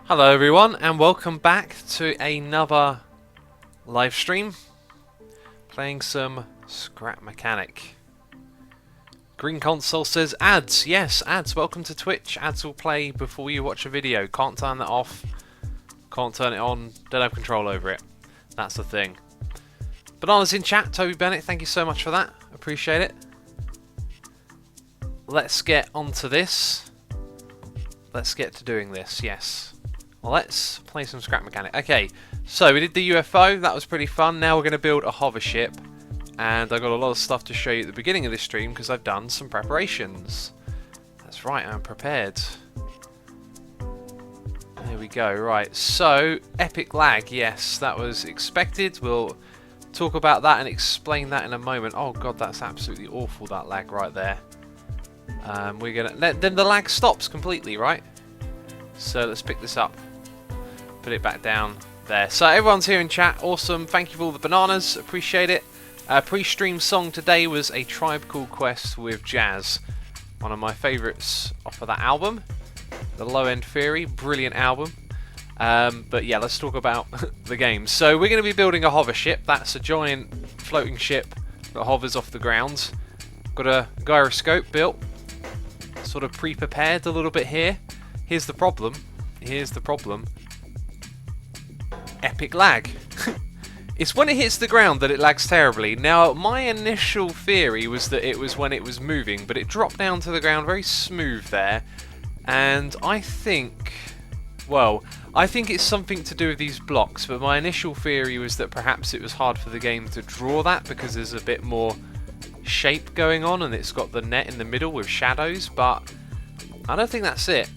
Hello everyone and welcome back to another live stream playing some Scrap Mechanic. Green Console says ads. Yes, ads. Welcome to Twitch. Ads will play before you watch a video. Can't turn that off. Can't turn it on. Don't have control over it. That's the thing. Bananas in chat. Toby Bennett, thank you so much for that. Appreciate it. Let's get onto this. Let's get to doing this. Yes. Well, let's play some Scrap Mechanic. Okay, so we did the UFO, that was pretty fun. Now we're going to build a hover ship, and I've got a lot of stuff to show you at the beginning of this stream because I've done some preparations. That's right, I'm prepared. There we go, right, so epic lag, yes, that was expected. We'll talk about that and explain that in a moment. Oh god, that's absolutely awful, that lag right there. We're gonna then the lag stops completely, right? So let's pick this up. Put it back down there. So everyone's here in chat. Awesome. Thank you for all the bananas. Appreciate it. Pre-stream song today was A Tribe Called Quest with Jazz. One of my favourites off of that album. The Low End Theory. Brilliant album. But yeah, let's talk about the game. So we're going to be building a hover ship. That's a giant floating ship that hovers off the ground. Got a gyroscope built. Sort of pre-prepared a little bit here. Here's the problem. Here's the problem. Epic lag. It's when it hits the ground that it lags terribly. Now, my initial theory was that it was when it was moving, but it dropped down to the ground very smooth there. And I think, well, I think it's something to do with these blocks, but my initial theory was that perhaps it was hard for the game to draw that because there's a bit more shape going on and it's got the net in the middle with shadows, but I don't think that's it.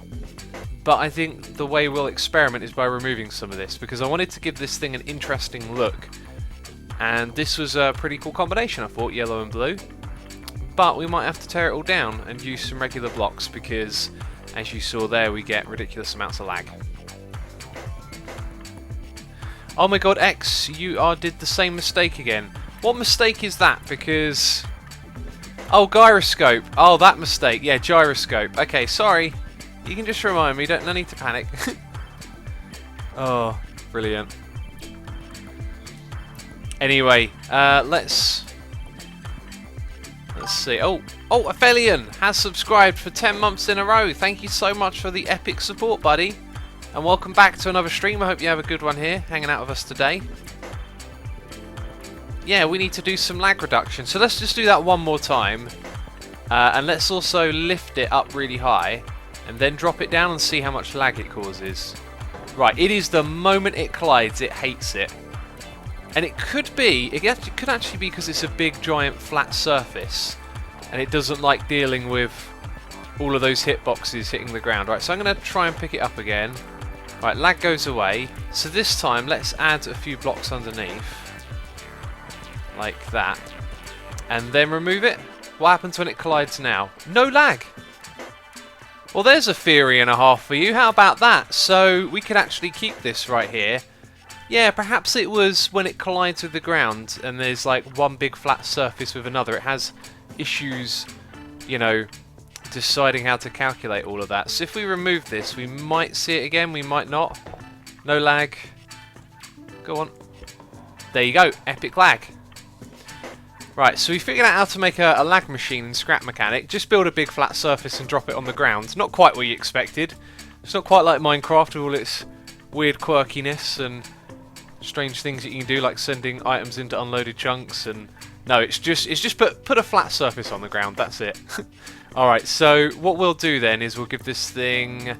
But I think the way we'll experiment is by removing some of this, because I wanted to give this thing an interesting look. And this was a pretty cool combination, I thought, yellow and blue. But we might have to tear it all down and use some regular blocks, because, as you saw there, we get ridiculous amounts of lag. Oh my god, X, you did the same mistake again. What mistake is that? Because... oh, gyroscope. Oh, that mistake. Yeah, gyroscope. Okay, sorry. You can just remind me, no need to panic. Oh, brilliant. Anyway, let's see. Oh, Aphelion has subscribed for 10 months in a row. Thank you so much for the epic support, buddy. And welcome back to another stream. I hope you have a good one here, hanging out with us today. Yeah, we need to do some lag reduction. So let's just do that one more time. And let's also lift it up really high. And then drop it down and see how much lag it causes. Right, it is the moment it collides, it hates it. And it could actually be because it's a big, giant, flat surface. And it doesn't like dealing with all of those hitboxes hitting the ground. Right, so I'm going to try and pick it up again. Right, lag goes away. So this time, let's add a few blocks underneath. Like that. And then remove it. What happens when it collides now? No lag! Well, there's a theory and a half for you. How about that? So we could actually keep this right here. Yeah, perhaps it was when it collides with the ground and there's like one big flat surface with another. It has issues, you know, deciding how to calculate all of that. So if we remove this, we might see it again. We might not. No lag. Go on. There you go. Epic lag. Right, so we figured out how to make a lag machine in Scrap Mechanic. Just build a big flat surface and drop it on the ground. Not quite what you expected. It's not quite like Minecraft with all its weird quirkiness and strange things that you can do, like sending items into unloaded chunks. And no, it's just put a flat surface on the ground. That's it. All right, so what we'll do then is we'll give this thing.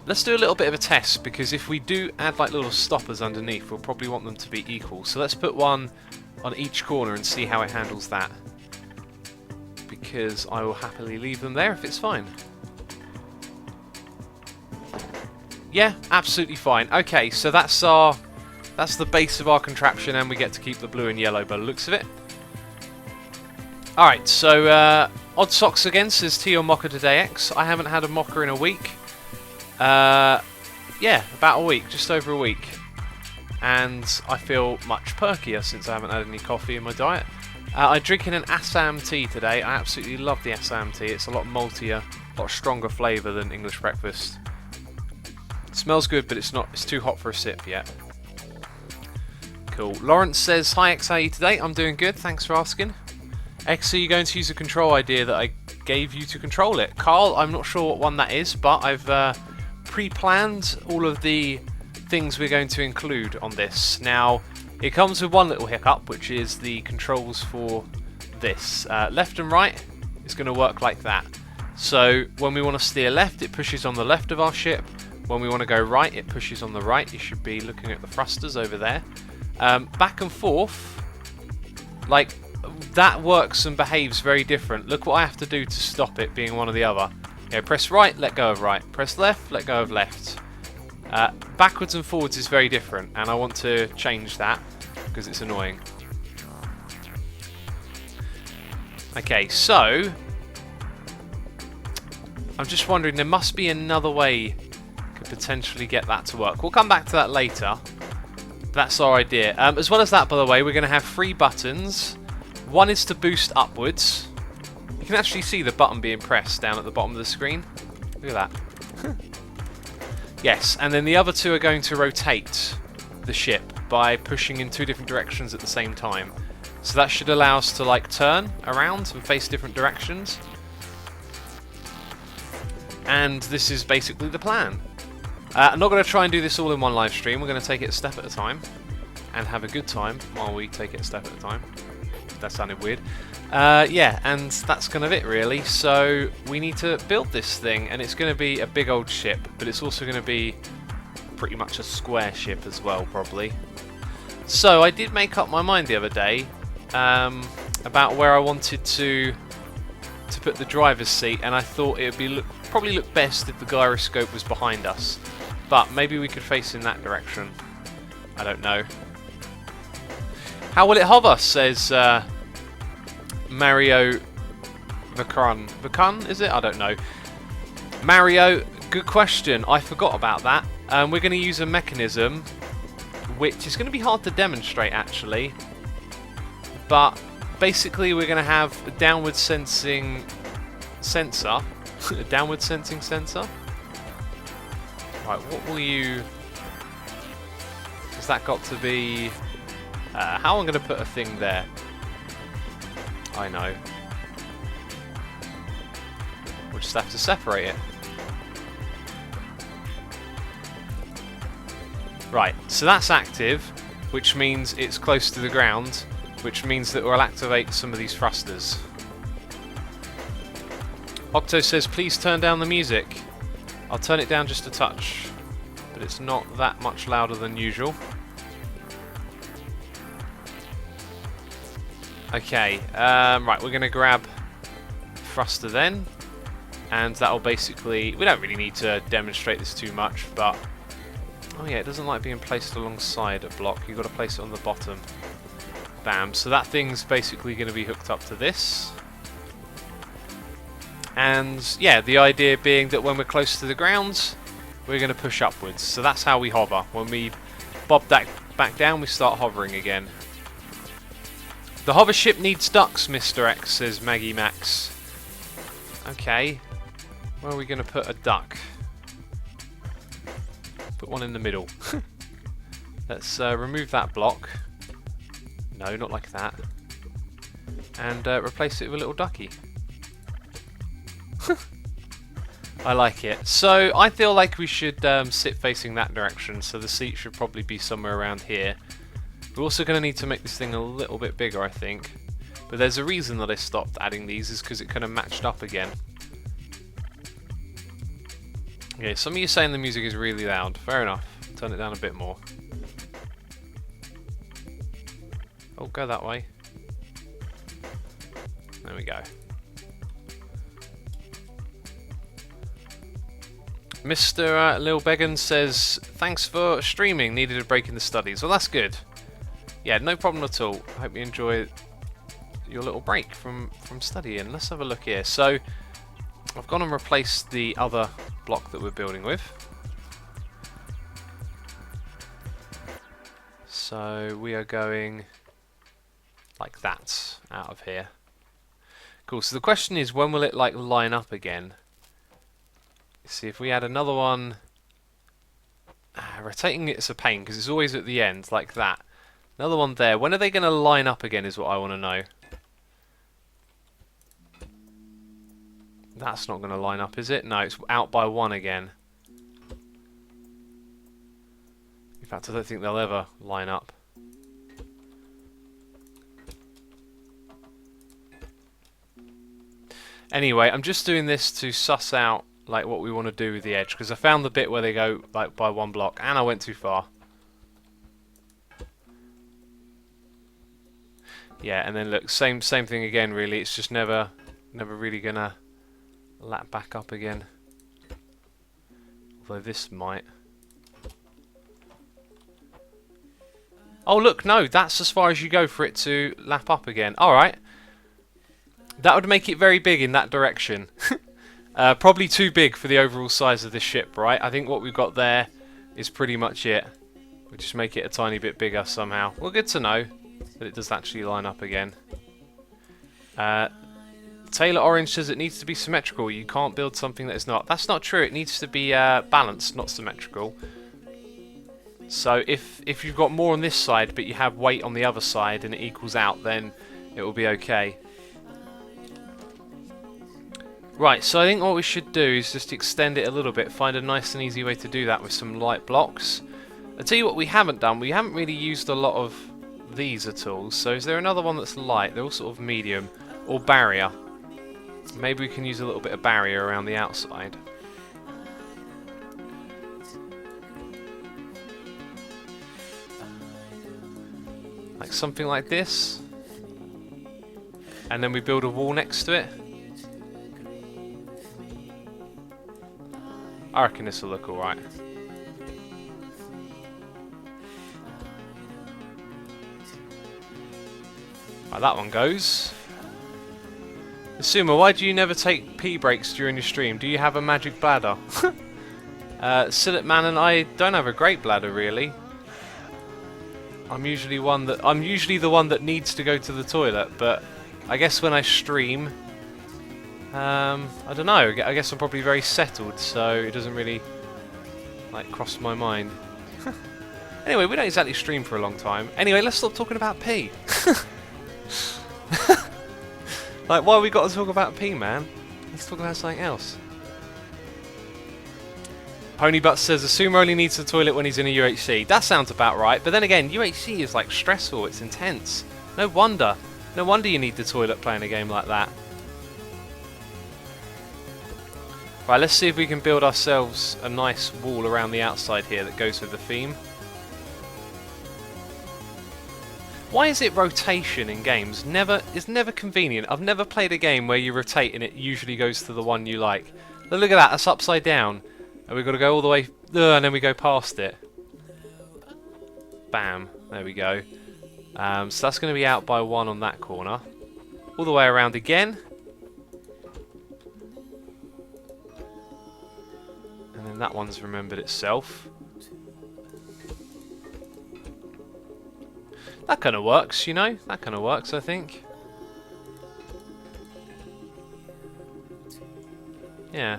Let's do a little bit of a test, because if we do add like little stoppers underneath, we'll probably want them to be equal. So let's put one on each corner and see how it handles that, because I will happily leave them there if it's fine. Yeah, absolutely fine. Okay, so that's the base of our contraption, and we get to keep the blue and yellow by the looks of it. Alright, so Odd Socks again says tea or mocha today, X. I haven't had a mocha in a week. Yeah, about a week, just over a week. And I feel much perkier since I haven't had any coffee in my diet. I'm drinking an Assam tea today. I absolutely love the Assam tea. It's a lot maltier, a lot stronger flavour than English breakfast. It smells good, but it's not. It's too hot for a sip yet. Cool. Lawrence says, "Hi X, how are you today? I'm doing good. Thanks for asking." X, are you going to use a control idea that I gave you to control it? Carl, I'm not sure what one that is, but I've pre-planned all of the things we're going to include on this. Now, it comes with one little hiccup, which is the controls for this. Left and right is going to work like that. So when we want to steer left, it pushes on the left of our ship. When we want to go right, it pushes on the right. You should be looking at the thrusters over there. Back and forth, like, that works and behaves very different. Look what I have to do to stop it being one or the other. Yeah, press right, let go of right. Press left, let go of left. Backwards and forwards is very different, and I want to change that because it's annoying. Okay, so I'm just wondering, there must be another way to potentially get that to work. We'll come back to that later. That's our idea. As well as that, by the way, we're going to have 3 buttons. One is to boost upwards. You can actually see the button being pressed down at the bottom of the screen. Look at that. Yes, and then the other 2 are going to rotate the ship by pushing in 2 different directions at the same time. So that should allow us to, like, turn around and face different directions. And this is basically the plan. I'm not going to try and do this all in one live stream. We're going to take it a step at a time and have a good time while we take it a step at a time. That sounded weird. Yeah, and that's kind of it really. So we need to build this thing, and it's going to be a big old ship, but it's also going to be pretty much a square ship as well, probably. So I did make up my mind the other day about where I wanted to put the driver's seat, and I thought it would probably look best if the gyroscope was behind us. But maybe we could face in that direction. I don't know. How will it hover? Says Mario Vacun. Vacun, is it? I don't know. Mario, good question. I forgot about that. We're going to use a mechanism which is going to be hard to demonstrate actually. But basically we're going to have a downward sensing sensor. A downward sensing sensor? Right, what will you... Has that got to be... how am I going to put a thing there? I know. We'll just have to separate it. Right, so that's active, which means it's close to the ground, which means that we'll activate some of these thrusters. Octo says, please turn down the music. I'll turn it down just a touch, but it's not that much louder than usual. Okay, right, we're going to grab thruster then, and that'll basically, we don't really need to demonstrate this too much, but, oh yeah, it doesn't like being placed alongside a block, you've got to place it on the bottom. Bam, so that thing's basically going to be hooked up to this. And yeah, the idea being that when we're close to the ground, we're going to push upwards. So that's how we hover. When we bob that back down, we start hovering again. The hover ship needs ducks, Mr. X, says Maggie Max. Okay, where are we going to put a duck? Put one in the middle. Let's remove that block. No, not like that. And replace it with a little ducky. I like it. So I feel like we should sit facing that direction, so the seat should probably be somewhere around here. We're also going to need to make this thing a little bit bigger, I think. But there's a reason that I stopped adding these, is because it kind of matched up again. Okay, some of you saying the music is really loud. Fair enough. Turn it down a bit more. Oh, go that way. There we go. Mr. Lil Began says, thanks for streaming, needed a break in the studies. Well, that's good. Yeah, no problem at all. I hope you enjoy your little break from studying. Let's have a look here. So, I've gone and replaced the other block that we're building with. So, we are going like that out of here. Cool, so the question is, when will it like line up again? See, if we add another one Rotating it's a pain because it's always at the end, like that. Another one there. When are they going to line up again is what I want to know. That's not going to line up, is it? No, it's out by one again. In fact, I don't think they'll ever line up. Anyway, I'm just doing this to suss out like what we want to do with the edge, because I found the bit where they go like by one block, and I went too far. Yeah, and then look, same thing again. Really, it's just never really gonna lap back up again. Although this might. Oh look, no, that's as far as you go for it to lap up again. All right. That would make it very big in that direction. Probably too big for the overall size of this ship, right? I think what we've got there is pretty much it. We'll just make it a tiny bit bigger somehow. Well, good to know that it does actually line up again. Taylor Orange says it needs to be symmetrical. You can't build something that is not. That's not true. It needs to be balanced, not symmetrical. So if you've got more on this side, but you have weight on the other side and it equals out, then it will be okay. Right, so I think what we should do is just extend it a little bit, find a nice and easy way to do that with some light blocks. I'll tell you what we haven't done, we haven't really used a lot of these at all, so is there another one that's light? They're all sort of medium, or barrier. Maybe we can use a little bit of barrier around the outside. Like something like this. And then we build a wall next to it. I reckon this will look alright. Right, that one goes. Asuma, why do you never take pee breaks during your stream? Do you have a magic bladder? Sillet Man and I don't have a great bladder really. I'm usually the one that needs to go to the toilet, but I guess when I stream, I don't know. I guess I'm probably very settled, so it doesn't really like cross my mind. Anyway, we don't exactly stream for a long time. Anyway, let's stop talking about pee. Like, why we got to talk about pee, man? Let's talk about something else. Ponybutt says Asuma only needs the toilet when he's in a UHC. That sounds about right, but then again, UHC is like stressful. It's intense. No wonder you need the toilet playing a game like that. Right, let's see if we can build ourselves a nice wall around the outside here that goes with the theme. Why is it rotation in games? It's never convenient. I've never played a game where you rotate and it usually goes to the one you like. But look at that, that's upside down. And we've got to go all the way, and then we go past it. Bam, there we go. So that's going to be out by one on that corner. All the way around again. And then that one's remembered itself. That kind of works, you know? That kind of works, I think. Yeah.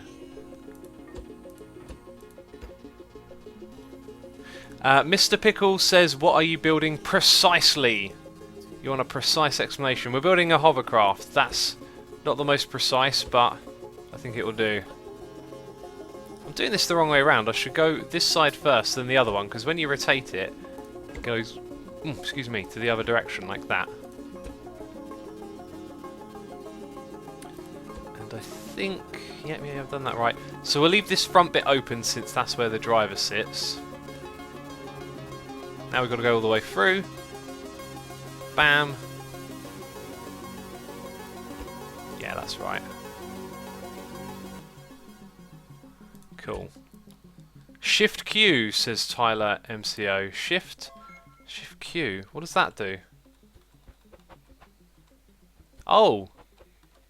Mr. Pickle says, what are you building precisely? You want a precise explanation. We're building a hovercraft. That's not the most precise, but I think it will do. I'm doing this the wrong way around. I should go this side first, then the other one, because when you rotate it, it goes, excuse me, to the other direction, like that. And I think, yeah, I've done that right. So we'll leave this front bit open, since that's where the driver sits. Now we've got to go all the way through. Bam. Yeah, that's right. Cool. Shift Q, says Tyler MCO. Shift Q. What does that do? Oh.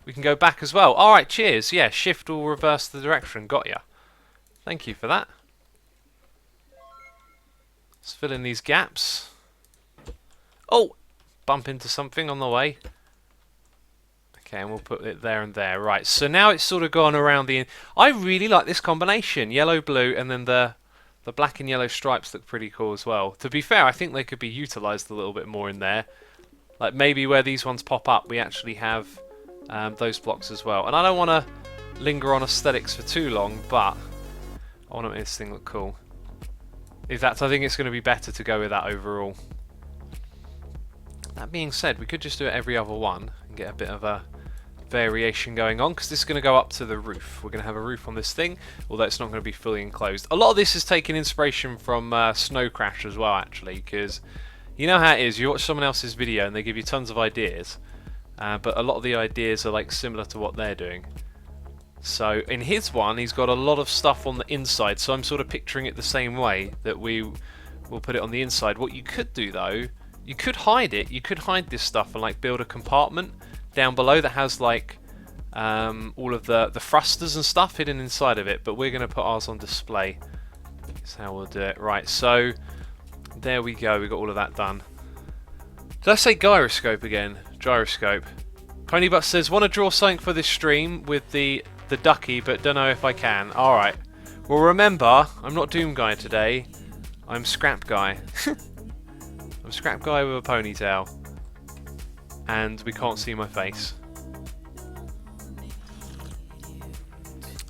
We can go back as well. Alright, cheers. Yeah, shift will reverse the direction. Got ya. Thank you for that. Let's fill in these gaps. Oh! Bump into something on the way. Okay, and we'll put it there and there. Right, so now it's sort of gone around the... I really like this combination. Yellow, blue, and then the The black and yellow stripes look pretty cool as well. To be fair, I think they could be utilised a little bit more in there. Like maybe where these ones pop up, we actually have those blocks as well. And I don't want to linger on aesthetics for too long, but I want to make this thing look cool. In fact, I think it's going to be better to go with that overall. That being said, we could just do it every other one and get a bit of a variation going on, because this is going to go up to the roof. We're going to have a roof on this thing, although it's not going to be fully enclosed. A lot of this is taking inspiration from Snow Crash as well, actually, because you know how it is, you watch someone else's video and they give you tons of ideas, but a lot of the ideas are like similar to what they're doing. So in his one, he's got a lot of stuff on the inside, so I'm sort of picturing it the same way that we will put it on the inside. What you could do though, you could hide it. You could hide this stuff and like build a compartment down below that has like all of the thrusters and stuff hidden inside of it, but we're going to put ours on display. That's how we'll do it. Right, so there we go, we got all of that done. Did I say gyroscope again? Gyroscope. Ponybutt says, want to draw something for this stream with the ducky, but don't know if I can. Alright. Well, remember, I'm not Doom Guy today. I'm Scrap Guy. I'm Scrap Guy with a ponytail. And we can't see my face.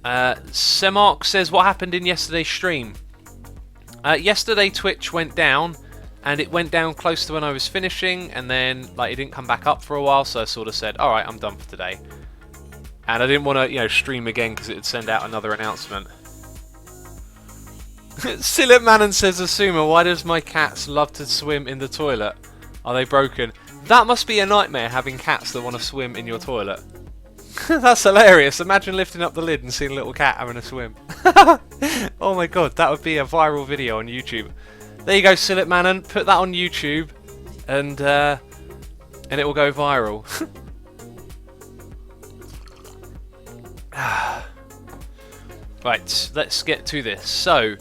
Semark says, what happened in yesterday's stream? Yesterday Twitch went down, and it went down close to when I was finishing, and then like it didn't come back up for a while, so I sort of said, alright, I'm done for today. And I didn't want to, stream again because it would send out another announcement. Sillet Manon says, Asuma, why does my cats love to swim in the toilet? Are they broken? That must be a nightmare, having cats that want to swim in your toilet. That's hilarious. Imagine lifting up the lid and seeing a little cat having a swim. Oh my god, that would be a viral video on YouTube. There you go, Sillet Manon. Put that on YouTube, and it will go viral. Right, let's get to this. So,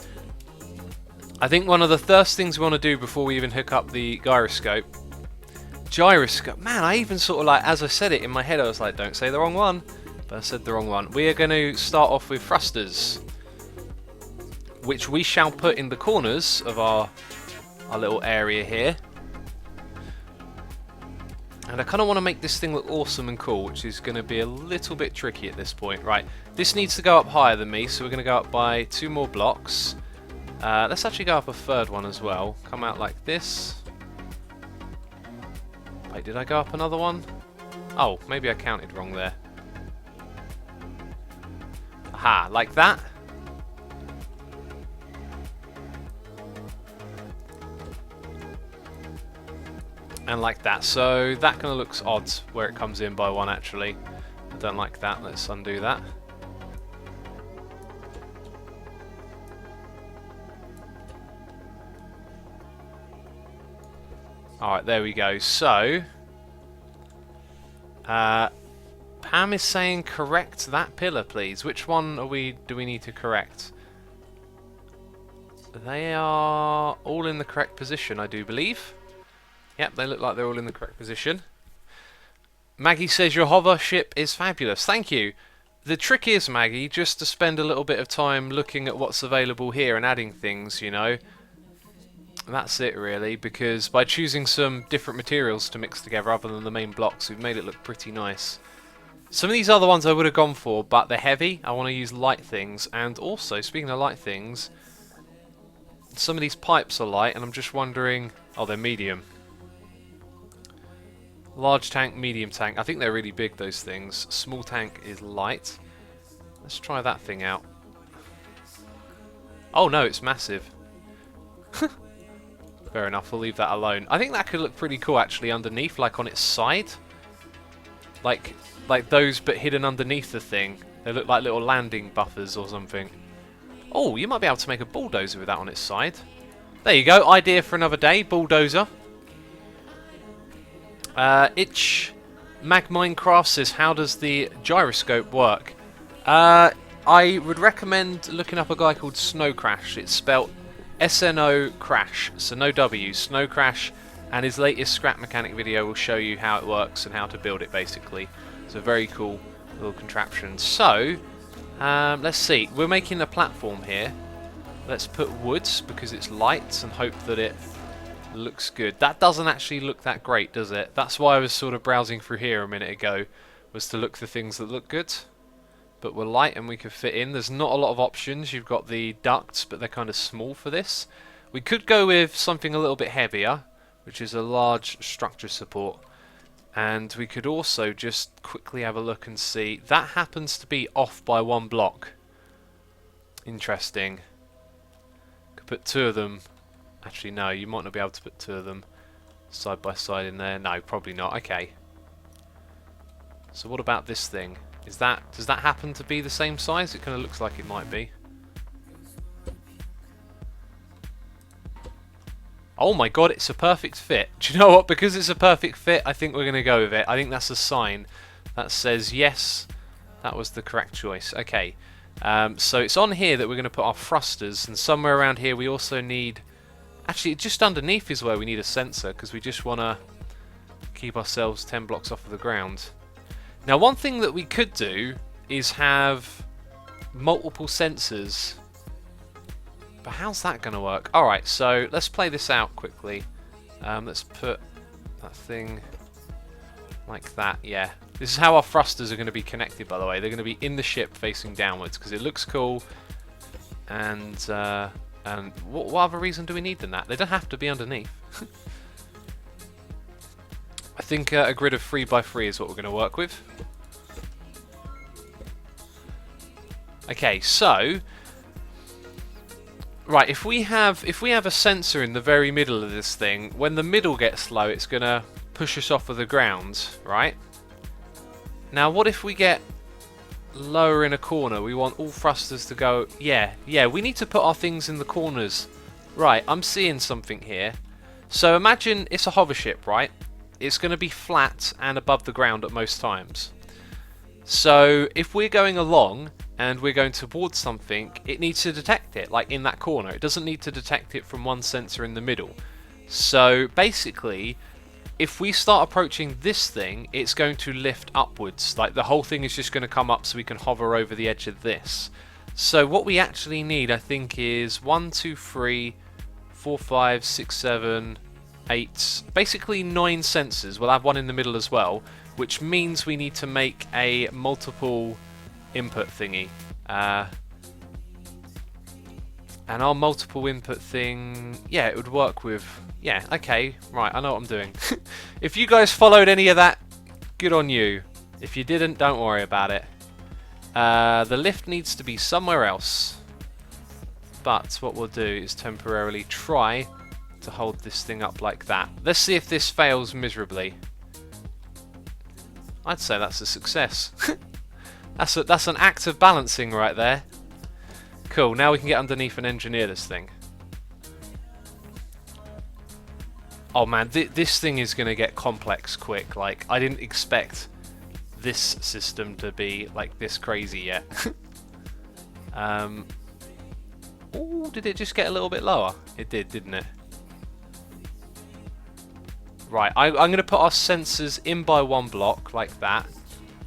I think one of the first things we want to do before we even hook up the gyroscope. Man, I even sort of like, as I said it in my head, I was like, don't say the wrong one. But I said the wrong one. We are going to start off with thrusters, which we shall put in the corners of our little area here. And I kind of want to make this thing look awesome and cool, which is going to be a little bit tricky at this point. Right, this needs to go up higher than me, so we're going to go up by 2 more blocks. Let's actually go up a third one as well. Come out like this. Wait, did I go up another one? Oh, maybe I counted wrong there. Aha, like that. And like that. So that kind of looks odd where it comes in by 1 actually. I don't like that. Let's undo that. Alright, there we go. So, Pam is saying correct that pillar, please. Which one do we need to correct? They are all in the correct position, I do believe. Yep, they look like they're all in the correct position. Maggie says your hover ship is fabulous. Thank you. The trick is, Maggie, just to spend a little bit of time looking at what's available here and adding things, you know. That's it really, because by choosing some different materials to mix together other than the main blocks, we've made it look pretty nice. Some of these other ones I would have gone for, but they're heavy. I want to use light things, and also, speaking of light things, some of these pipes are light, and I'm just wondering... Oh, they're medium. Large tank, medium tank. I think they're really big, those things. Small tank is light. Let's try that thing out. Oh no, it's massive. Fair enough, we'll leave that alone. I think that could look pretty cool actually underneath, like on its side. Like those but hidden underneath the thing. They look like little landing buffers or something. Oh, you might be able to make a bulldozer with that on its side. There you go, idea for another day, bulldozer. Itch Mag Minecraft says, how does the gyroscope work? I would recommend looking up a guy called Snow Crash. It's spelt SNO Crash, so no W, Snow Crash, and his latest scrap mechanic video will show you how it works and how to build it basically. It's a very cool little contraption. So, let's see, we're making a platform here. Let's put woods because it's light and hope that it looks good. That doesn't actually look that great, does it? That's why I was sort of browsing through here a minute ago, was to look for things that look good. But we're light and we can fit in. There's not a lot of options. You've got the ducts, but they're kind of small for this. We could go with something a little bit heavier, which is a large structure support. And we could also just quickly have a look and see. That happens to be off by 1 block. Interesting. Could put 2 of them. Actually, no, you might not be able to put 2 of them side by side in there. No, probably not. Okay. So what about this thing? Does that happen to be the same size? It kind of looks like it might be. Oh my god, it's a perfect fit. Do you know what? Because it's a perfect fit, I think we're going to go with it. I think that's a sign that says, yes, that was the correct choice. Okay, so it's on here that we're going to put our thrusters, and somewhere around here we also need... Actually, just underneath is where we need a sensor, because we just want to keep ourselves 10 blocks off of the ground. Now, one thing that we could do is have multiple sensors. But how's that going to work? Alright, so let's play this out quickly. Let's put that thing like that, yeah. This is how our thrusters are going to be connected, by the way. They're going to be in the ship facing downwards, because it looks cool. And what other reason do we need than that? They don't have to be underneath. I think a grid of 3x3 is what we're going to work with. Okay, so... Right, if we have a sensor in the very middle of this thing, when the middle gets low, it's going to push us off of the ground, right? Now, what if we get lower in a corner? We want all thrusters to go... Yeah, we need to put our things in the corners. Right, I'm seeing something here. So imagine it's a hover ship, right? It's going to be flat and above the ground at most times. So if we're going along and we're going towards something, it needs to detect it, like in that corner. It doesn't need to detect it from one sensor in the middle. So basically, if we start approaching this thing, it's going to lift upwards. Like the whole thing is just going to come up so we can hover over the edge of this. So what we actually need, I think, is 1, 2, 3, 4, 5, 6, 7, 8, basically 9 sensors. We'll have one in the middle as well, which means we need to make a multiple input thingy. And our multiple input thing, yeah, it would work with... Yeah, okay, right, I know what I'm doing. If you guys followed any of that, good on you. If you didn't, don't worry about it. The lift needs to be somewhere else. But what we'll do is temporarily try to hold this thing up like that. Let's see if this fails miserably. I'd say that's a success. That's an act of balancing right there. Cool, now we can get underneath and engineer this thing. Oh man, this thing is going to get complex quick. Like, I didn't expect this system to be like this crazy yet. Ooh, did it just get a little bit lower? It did, didn't it? Right, I'm going to put our sensors in by 1 block, like that.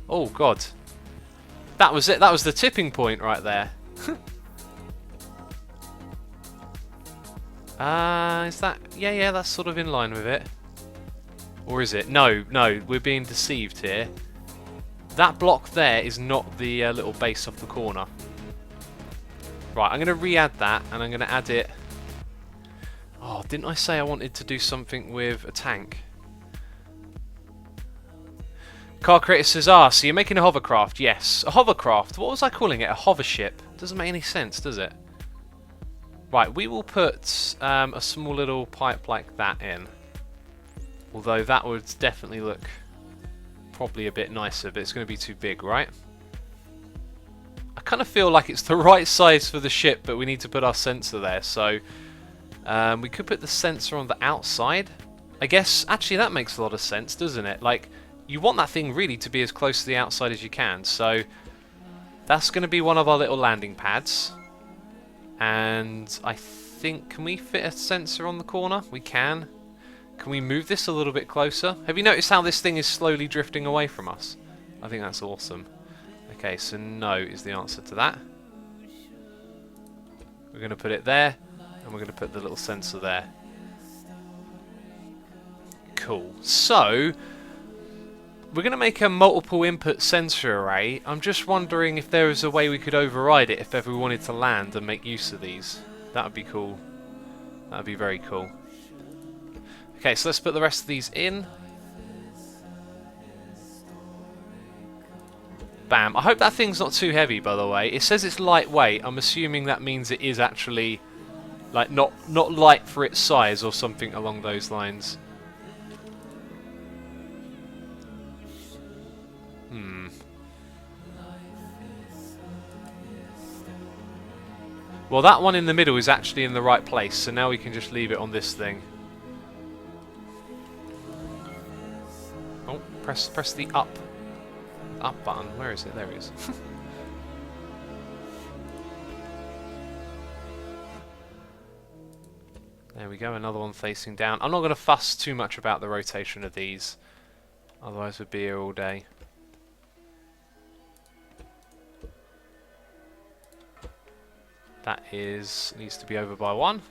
Oh god. That was it, that was the tipping point right there. Is that... Yeah, that's sort of in line with it. Or is it? No, we're being deceived here. That block there is not the little base off the corner. Right, I'm going to re-add that, and I'm going to add it... Oh, didn't I say I wanted to do something with a tank? Car Creator says, so you're making a hovercraft? Yes. A hovercraft? What was I calling it? A hover ship? Doesn't make any sense, does it? Right, we will put a small little pipe like that in. Although that would definitely look probably a bit nicer, but it's going to be too big, right? I kind of feel like it's the right size for the ship, but we need to put our sensor there, so... we could put the sensor on the outside. I guess, actually that makes a lot of sense, doesn't it? Like, you want that thing really to be as close to the outside as you can, so that's going to be one of our little landing pads. And I think, can we fit a sensor on the corner? We can. Can we move this a little bit closer? Have you noticed how this thing is slowly drifting away from us? I think that's awesome. Okay, so no is the answer to that. We're going to put it there, and we're going to put the little sensor there. Cool. So, we're going to make a multiple input sensor array. I'm just wondering if there is a way we could override it if ever we wanted to land and make use of these. That would be cool. That would be very cool. Okay, so let's put the rest of these in. Bam. I hope that thing's not too heavy, by the way. It says it's lightweight. I'm assuming that means it is actually like not light for its size or something along those lines. Well, that one in the middle is actually in the right place, so now we can just leave it on this thing. Oh, press the up button. Where is it? There it is. There we go, another one facing down. I'm not going to fuss too much about the rotation of these, otherwise we'd be here all day. That needs to be over by 1.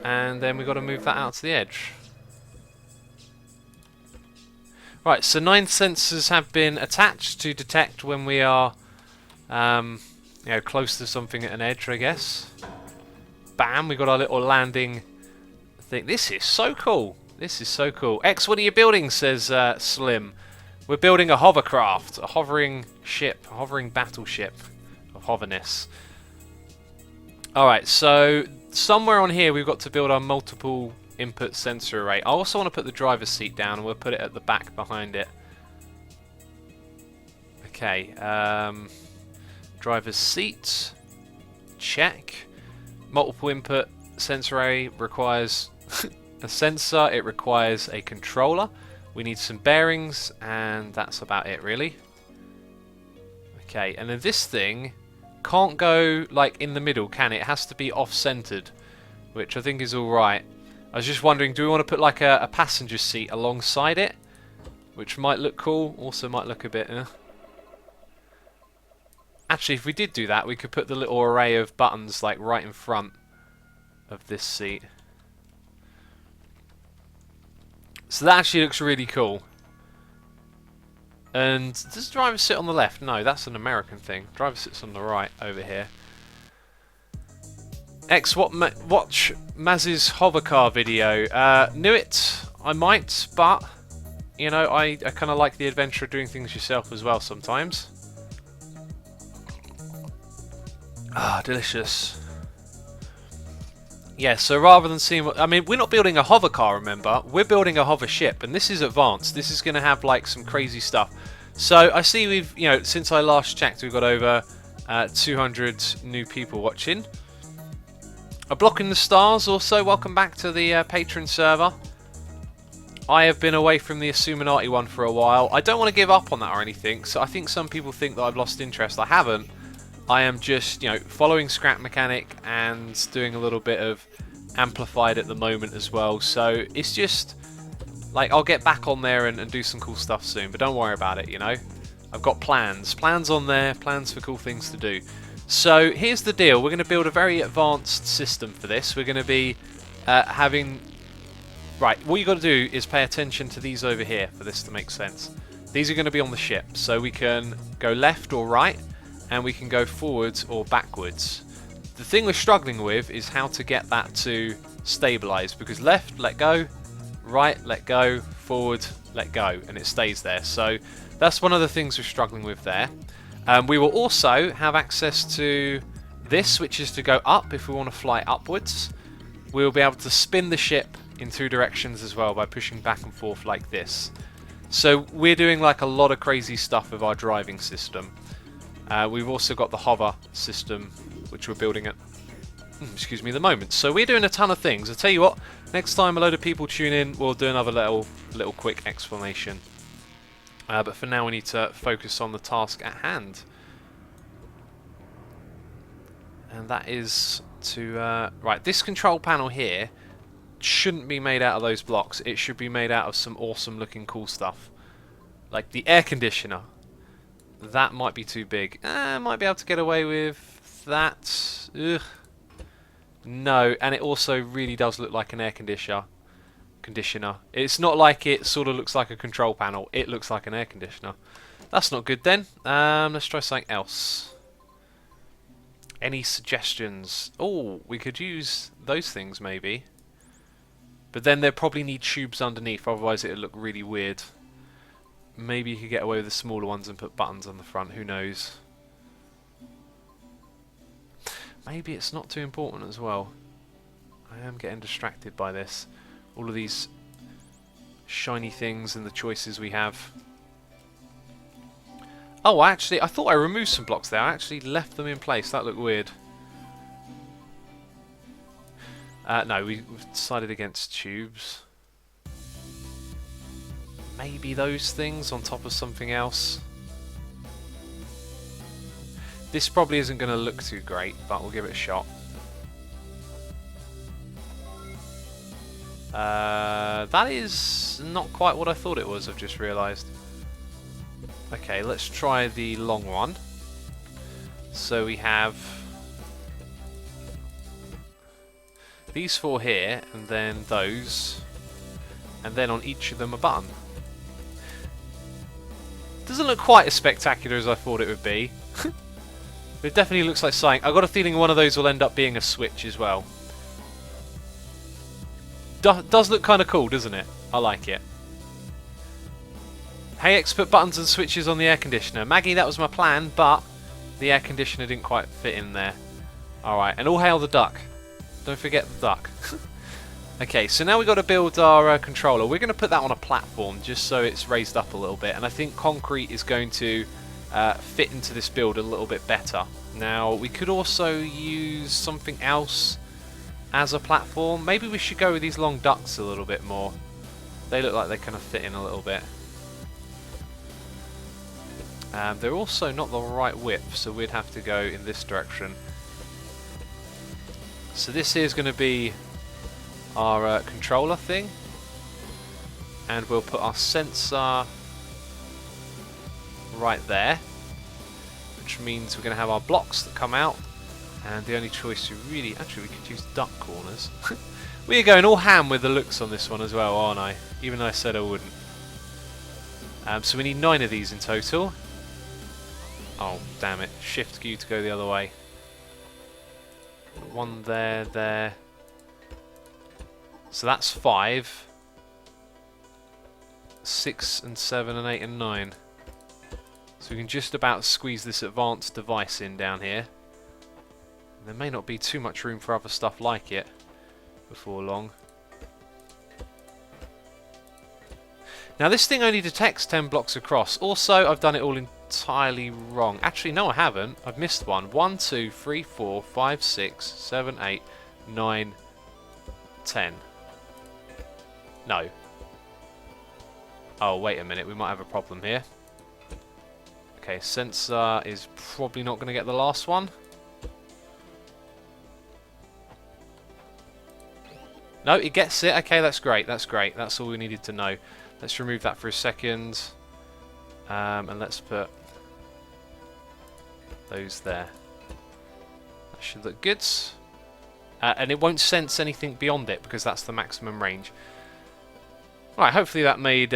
And then we've got to move that out to the edge. Right, so 9 sensors have been attached to detect when we are close to something at an edge, I guess. Bam, we got our little landing thing. This is so cool. This is so cool. X, what are you building? Says Slim. We're building a hovercraft, a hovering ship, a hovering battleship of hoverness. Alright, so somewhere on here we've got to build our multiple input sensor array. I also want to put the driver's seat down, and we'll put it at the back behind it. Okay, driver's seat, check. Multiple input sensor array requires a sensor, it requires a controller. We need some bearings, and that's about it, really. Okay, and then this thing can't go like in the middle, can it? It has to be off-centered, which I think is alright. I was just wondering, do we want to put like a passenger seat alongside it? Which might look cool, also might look a bit... Actually, if we did do that, we could put the little array of buttons like right in front of this seat. So that actually looks really cool. And does the driver sit on the left? No, that's an American thing. Driver sits on the right over here. X, watch Maz's hovercar video. Knew it. I might, but you know, I kind of like the adventure of doing things yourself as well sometimes. Ah, delicious. Yeah, so rather than seeing what... I mean, we're not building a hover car, remember? We're building a hover ship, and this is advanced. This is going to have, like, some crazy stuff. So, I see we've, you know, since I last checked, we've got over 200 new people watching. A Block in the Stars, also, welcome back to the Patreon server. I have been away from the Assuminati one for a while. I don't want to give up on that or anything, so I think some people think that I've lost interest. I haven't. I am just, you know, following Scrap Mechanic and doing a little bit of Amplified at the moment as well. So it's just like I'll get back on there and do some cool stuff soon. But don't worry about it, you know. I've got plans on there, plans for cool things to do. So here's the deal. We're going to build a very advanced system for this. We're going to be having... Right, what you've got to do is pay attention to these over here for this to make sense. These are going to be on the ship. So we can go left or right, and we can go forwards or backwards. The thing we're struggling with is how to get that to stabilize, because left, let go, right, let go, forward, let go, and it stays there. So that's one of the things we're struggling with there. We will also have access to this, which is to go up if we want to fly upwards. We'll be able to spin the ship in 2 directions as well by pushing back and forth like this. So we're doing like a lot of crazy stuff with our driving system. We've also got the hover system, which we're building at, excuse me, the moment. So we're doing a ton of things. I'll tell you what, next time a load of people tune in, we'll do another little quick explanation. But for now, we need to focus on the task at hand. And that is to... right, this control panel here shouldn't be made out of those blocks. It should be made out of some awesome looking cool stuff. Like the air conditioner. That might be too big. Might be able to get away with that. Ugh. No, and it also really does look like an air conditioner. It's not like it sort of looks like a control panel. It looks like an air conditioner. That's not good then. Let's try something else. Any suggestions? Oh, we could use those things maybe. But then they'd probably need tubes underneath, otherwise it would look really weird. Maybe you could get away with the smaller ones and put buttons on the front, who knows. Maybe it's not too important as well. I am getting distracted by this. All of these shiny things and the choices we have. Oh, actually, I thought I removed some blocks there. I actually left them in place. That looked weird. No, we've decided against tubes. Maybe those things on top of something else. This probably isn't going to look too great, but we'll give it a shot. That is not quite what I thought it was, I've just realised. Okay, let's try the long one. So we have these four here, and then those, and then on each of them a button. Doesn't look quite as spectacular as I thought it would be. It definitely looks like something. I've got a feeling one of those will end up being a switch as well. Does look kind of cool, doesn't it? I like it. Hey X, put buttons and switches on the air conditioner. Maggie, that was my plan, but the air conditioner didn't quite fit in there. Alright, and all hail the duck. Don't forget the duck. Okay, so now we've got to build our controller. We're going to put that on a platform just so it's raised up a little bit, and I think concrete is going to fit into this build a little bit better. Now, we could also use something else as a platform. Maybe we should go with these long ducts a little bit more. They look like they kind of fit in a little bit. They're also not the right width, so we'd have to go in this direction. So this here is going to be our controller thing, and we'll put our sensor right there, which means we're going to have our blocks that come out, and the only choice we really... Actually, we could use duck corners. We're going all ham with the looks on this one as well, aren't I? Even though I said I wouldn't. So we need 9 of these in total. Oh, damn it. Shift Q to go the other way. One there, there. So that's 5. 6 and 7 and 8 and 9. So we can just about squeeze this advanced device in down here. And there may not be too much room for other stuff like it before long. Now this thing only detects 10 blocks across. Also, I've done it all entirely wrong. Actually, no I haven't. I've missed one. 1, 2, 3, 4, 5, 6, 7, 8, 9, 10. No. Oh, wait a minute. We might have a problem here. Okay, sensor is probably not going to get the last one. No, it gets it. Okay, that's great. That's great. That's all we needed to know. Let's remove that for a second. And let's put those there. That should look good. And it won't sense anything beyond it because that's the maximum range. Right, hopefully that made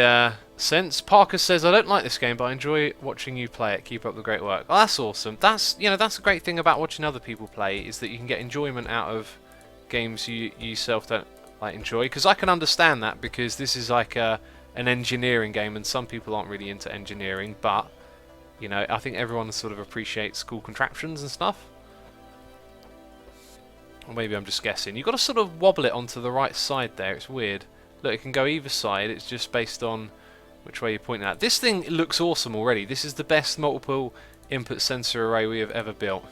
sense. Parker says, I don't like this game, but I enjoy watching you play it. Keep up the great work. Oh, that's awesome. That's, you know, that's a great thing about watching other people play, is that you can get enjoyment out of games you yourself don't like enjoy. Because I can understand that, because this is like an engineering game, and some people aren't really into engineering, but you know, I think everyone sort of appreciates cool contraptions and stuff. Or maybe I'm just guessing. You've got to sort of wobble it onto the right side there. It's weird. Look, it can go either side. It's just based on which way you're pointing at. This thing looks awesome already. This is the best multiple input sensor array we have ever built.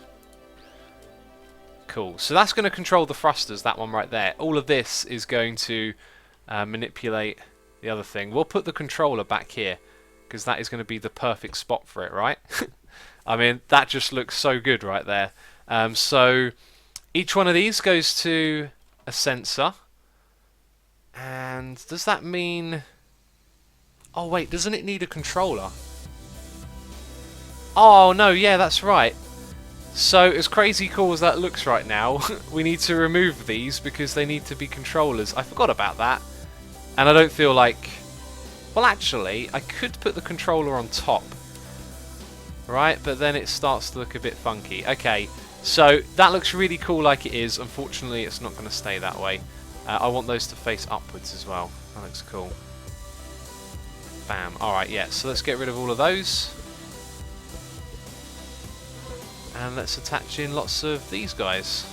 Cool. So that's going to control the thrusters, that one right there. All of this is going to manipulate the other thing. We'll put the controller back here, because that is going to be the perfect spot for it, right? I mean, that just looks so good right there. So each one of these goes to a sensor. And does that mean... Oh wait, doesn't it need a controller? Oh no, yeah, that's right. So as crazy cool as that looks right now, we need to remove these because they need to be controllers. I forgot about that. And I don't feel like... Well, actually, I could put the controller on top. Right, but then it starts to look a bit funky. Okay, so that looks really cool like it is. Unfortunately, it's not going to stay that way. I want those to face upwards as well. That looks cool. Bam. Alright, yeah, so let's get rid of all of those. And let's attach in lots of these guys.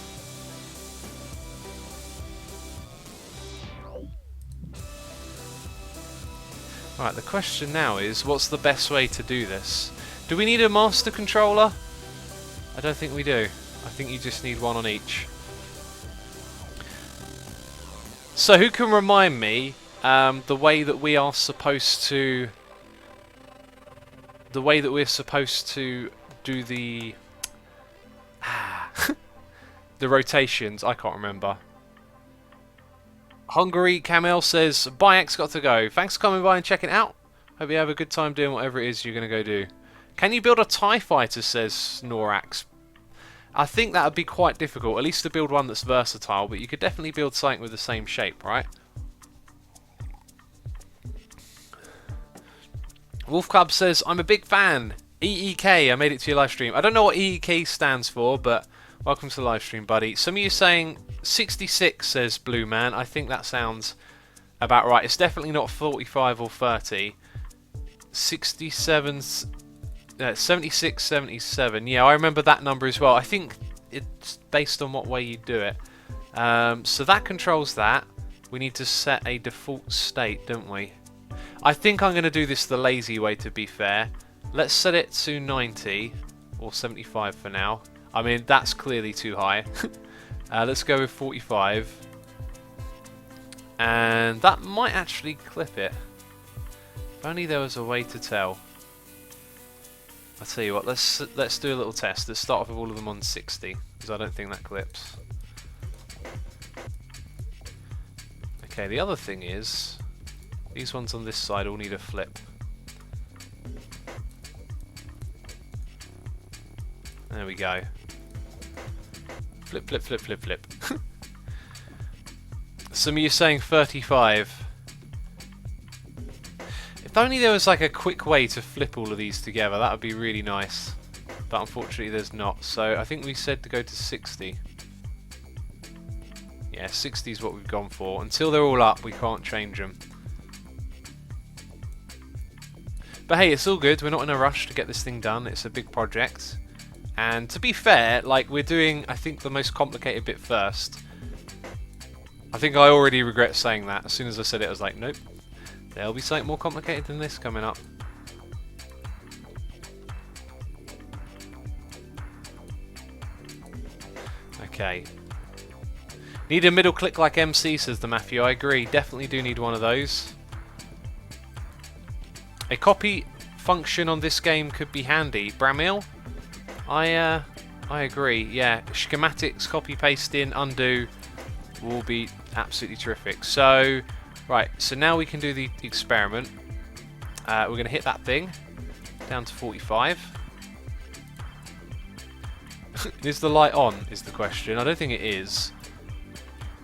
Alright, the question now is, what's the best way to do this? Do we need a master controller? I don't think we do. I think you just need one on each. So who can remind me the way that we are supposed to... The way that we're supposed to do the... the rotations? I can't remember. Hungary Camel says, "Bye, X, got to go. Thanks for coming by and checking it out. Hope you have a good time doing whatever it is you're going to go do." Can you build a TIE fighter, says Snorax. I think that would be quite difficult, at least to build one that's versatile, but you could definitely build something with the same shape, right? Wolf Club says, "I'm a big fan. EEK, I made it to your live stream." I don't know what EEK stands for, but welcome to the live stream, buddy. Some of you saying 66, says Blue Man. I think that sounds about right. It's definitely not 45 or 30. 67's... 76, 77. Yeah, I remember that number as well. I think it's based on what way you do it. So that controls that. We need to set a default state, don't we? I think I'm going to do this the lazy way, to be fair. Let's set it to 90 or 75 for now. I mean, that's clearly too high. Let's go with 45. And that might actually clip it. If only there was a way to tell. I'll tell you what, let's do a little test. Let's start off with all of them on 60, because I don't think that clips. Okay, the other thing is, these ones on this side all need a flip. There we go. Flip, flip, flip, flip, flip. Some of you saying 35. If only there was like a quick way to flip all of these together, that would be really nice. But unfortunately there's not. So I think we said to go to 60. Yeah, 60 is what we've gone for. Until they're all up, we can't change them. But hey, it's all good. We're not in a rush to get this thing done. It's a big project. And to be fair, like, we're doing, I think, the most complicated bit first. I think I already regret saying that. As soon as I said it, I was like, nope. There'll be something more complicated than this coming up. Okay. Need a middle click like MC, says the Matthew. I agree. Definitely do need one of those. A copy function on this game could be handy. Bramil? I agree. Yeah. Schematics, copy, paste in, undo will be absolutely terrific. So... Right, so now we can do the experiment. We're going to hit that thing down to 45. Is the light on, is the question. I don't think it is.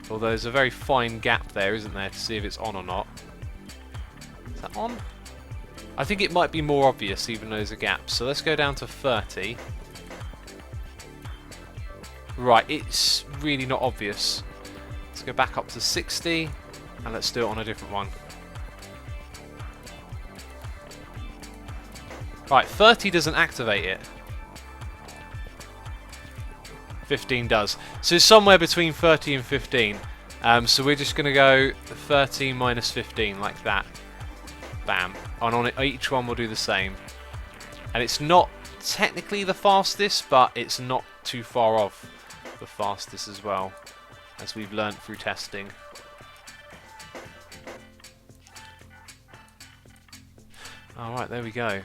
Although there's a very fine gap there, isn't there, to see if it's on or not. Is that on? I think it might be more obvious even though there's a gap. So let's go down to 30. Right, it's really not obvious. Let's go back up to 60. And let's do it on a different one. Right, 30 doesn't activate it. 15 does. So it's somewhere between 30 and 15. So we're just going to go 30 minus 15, like that. Bam. And on it, each one will do the same. And it's not technically the fastest, but it's not too far off the fastest as well, as we've learnt through testing. Alright, there we go.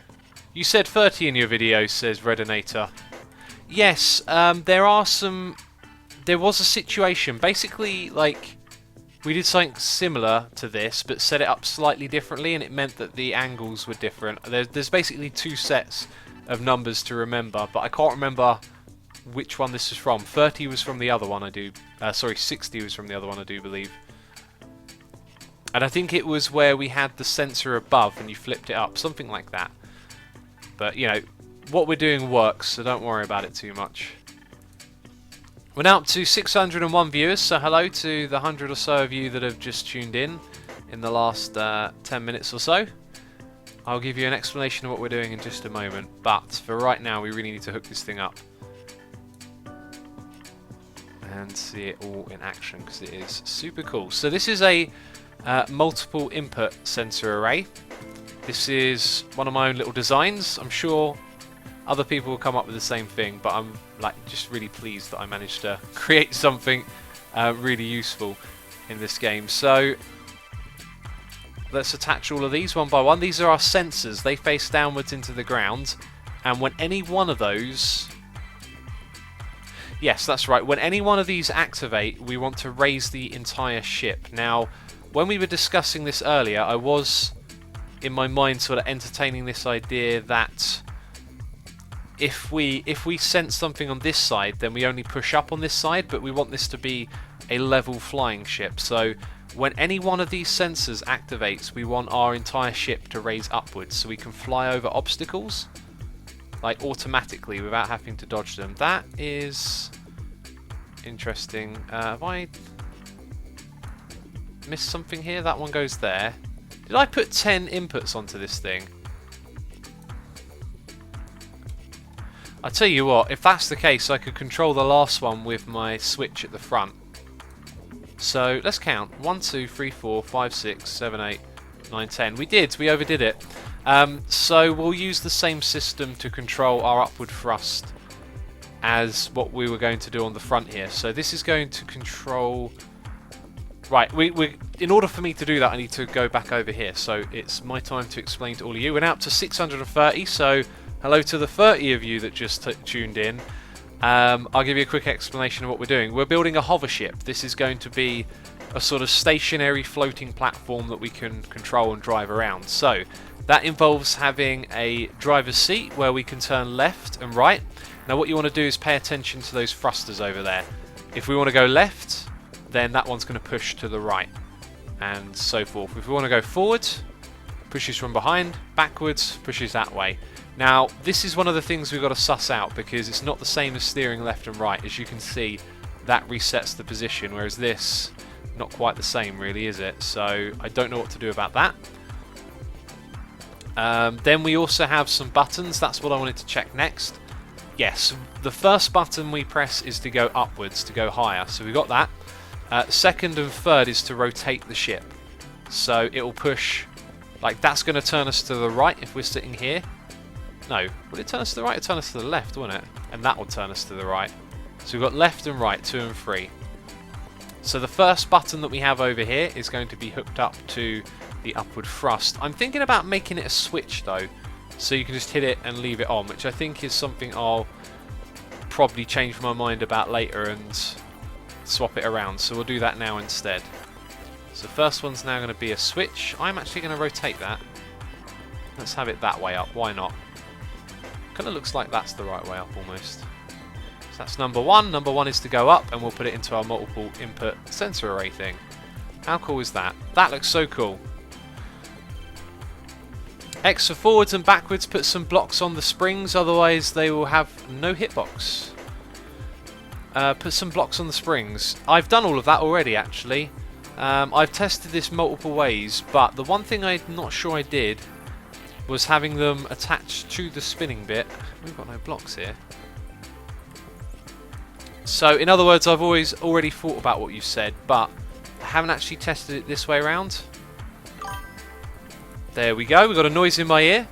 You said 30 in your video, says Redinator. Yes, there was a situation. Basically, like, we did something similar to this, but set it up slightly differently, and it meant that the angles were different. There's basically two sets of numbers to remember, but I can't remember which one this is from. 30 was from the other one, I do. Sorry, 60 was from the other one, I do believe. And I think it was where we had the sensor above and you flipped it up, something like that. But, you know, what we're doing works, so don't worry about it too much. We're now up to 601 viewers, so hello to the 100 or so of you that have just tuned in the last 10 minutes or so. I'll give you an explanation of what we're doing in just a moment, but for right now we really need to hook this thing up and see it all in action, because it is super cool. So this is a multiple input sensor array. This is one of my own little designs. I'm sure other people will come up with the same thing, but I'm like just really pleased that I managed to create something really useful in this game. So let's attach all of these one by one. These are our sensors. They face downwards into the ground, and when any one of those... Yes, that's right. When any one of these activate, we want to raise the entire ship. Now, when we were discussing this earlier, I was, in my mind, sort of entertaining this idea that if we sense something on this side, then we only push up on this side, but we want this to be a level flying ship. So when any one of these sensors activates, we want our entire ship to raise upwards so we can fly over obstacles, like automatically, without having to dodge them. That is interesting. Have I missed something here? That one goes there. Did I put 10 inputs onto this thing? I tell you what, if that's the case, I could control the last one with my switch at the front. So let's count. 1, 2, 3, 4, 5, 6, 7, 8, 9, 10. We overdid it. So we'll use the same system to control our upward thrust as what we were going to do on the front here. So this is going to control... Right, in order for me to do that, I need to go back over here. So it's my time to explain to all of you. We're now up to 630, so hello to the 30 of you that just tuned in. I'll give you a quick explanation of what we're doing. We're building a hover ship. This is going to be a sort of stationary floating platform that we can control and drive around. So that involves having a driver's seat where we can turn left and right. Now what you want to do is pay attention to those thrusters over there. If we want to go left, then that one's going to push to the right, and so forth. If we want to go forward, pushes from behind, backwards, pushes that way. Now, this is one of the things we've got to suss out, because it's not the same as steering left and right. As you can see, that resets the position, whereas this, not quite the same really, is it? So I don't know what to do about that. Then we also have some buttons. That's what I wanted to check next. Yes, the first button we press is to go upwards, to go higher. So we got that. Second and third is to rotate the ship. So it will push, like that's going to turn us to the right if we're sitting here. No, will it turn us to the right or turn us to the left, won't it? And that will turn us to the right. So we've got left and right, 2 and 3. So the first button that we have over here is going to be hooked up to the upward thrust. I'm thinking about making it a switch though, so you can just hit it and leave it on, which I think is something I'll probably change my mind about later and swap it around. So we'll do that now instead. So the first one's now going to be a switch. I'm actually going to rotate that. Let's have it that way up. Why not? Kind of looks like that's the right way up almost. So that's number 1. Number 1 is to go up, and we'll put it into our multiple input sensor array thing. How cool is that? That looks so cool. X for forwards and backwards. Put some blocks on the springs, otherwise they will have no hitbox. Put some blocks on the springs. I've done all of that already actually. I've tested this multiple ways, but the one thing I'm not sure I did was having them attached to the spinning bit. We've got no blocks here. So in other words, I've already thought about what you said, but I haven't actually tested it this way around. There we go, we've got a noise in my ear.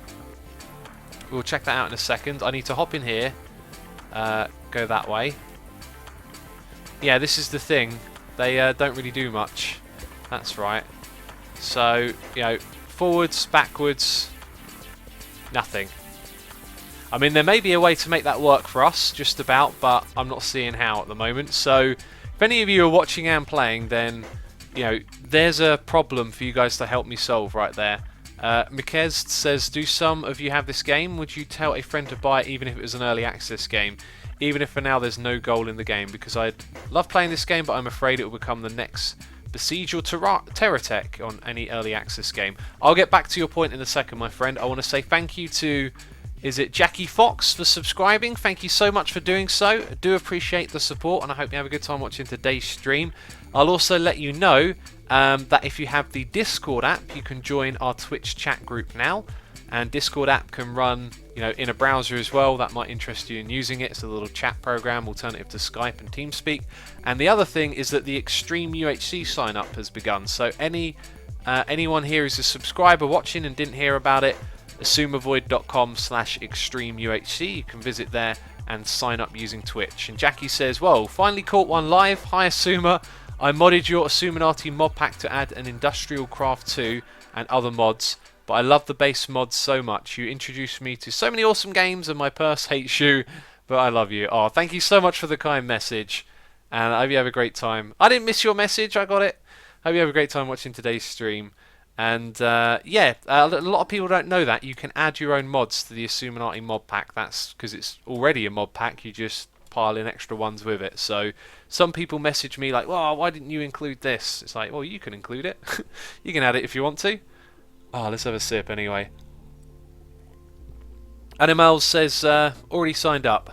We'll check that out in a second. I need to hop in here, go that way. Yeah, this is the thing. They don't really do much. That's right. So, you know, forwards, backwards, nothing. I mean, there may be a way to make that work for us, just about, but I'm not seeing how at the moment. So, if any of you are watching and playing, then, you know, there's a problem for you guys to help me solve right there. Mikez says, do some of you have this game? Would you tell a friend to buy it even if it was an early access game? Even if for now there's no goal in the game, because I love playing this game, but I'm afraid it will become the next Besiege or Terratech on any early access game. I'll get back to your point in a second, my friend. I want to say thank you to, is it Jackie Fox, for subscribing. Thank you so much for doing so. I do appreciate the support, and I hope you have a good time watching today's stream. I'll also let you know that if you have the Discord app, you can join our Twitch chat group now. And Discord app can run, you know, in a browser as well. That might interest you in using it. It's a little chat program, alternative to Skype and TeamSpeak. And the other thing is that the Extreme UHC sign up has begun. So anyone here who's a subscriber watching and didn't hear about it, assumeavoid.com/extremeuhc. You can visit there and sign up using Twitch. And Jackie says, well, finally caught one live. Hi Asuma. I modded your Asuminati mod pack to add an Industrial Craft 2 and other mods. But I love the base mods so much. You introduced me to so many awesome games and my purse hates you, but I love you. Oh, thank you so much for the kind message. And I hope you have a great time. I didn't miss your message, I got it. Hope you have a great time watching today's stream. And yeah, a lot of people don't know that. You can add your own mods to the Asuminati mod pack. That's because it's already a mod pack. You just pile in extra ones with it. So some people message me like, well, why didn't you include this? It's like, well, you can include it. You can add it if you want to. Oh, let's have a sip anyway. Animals says, already signed up.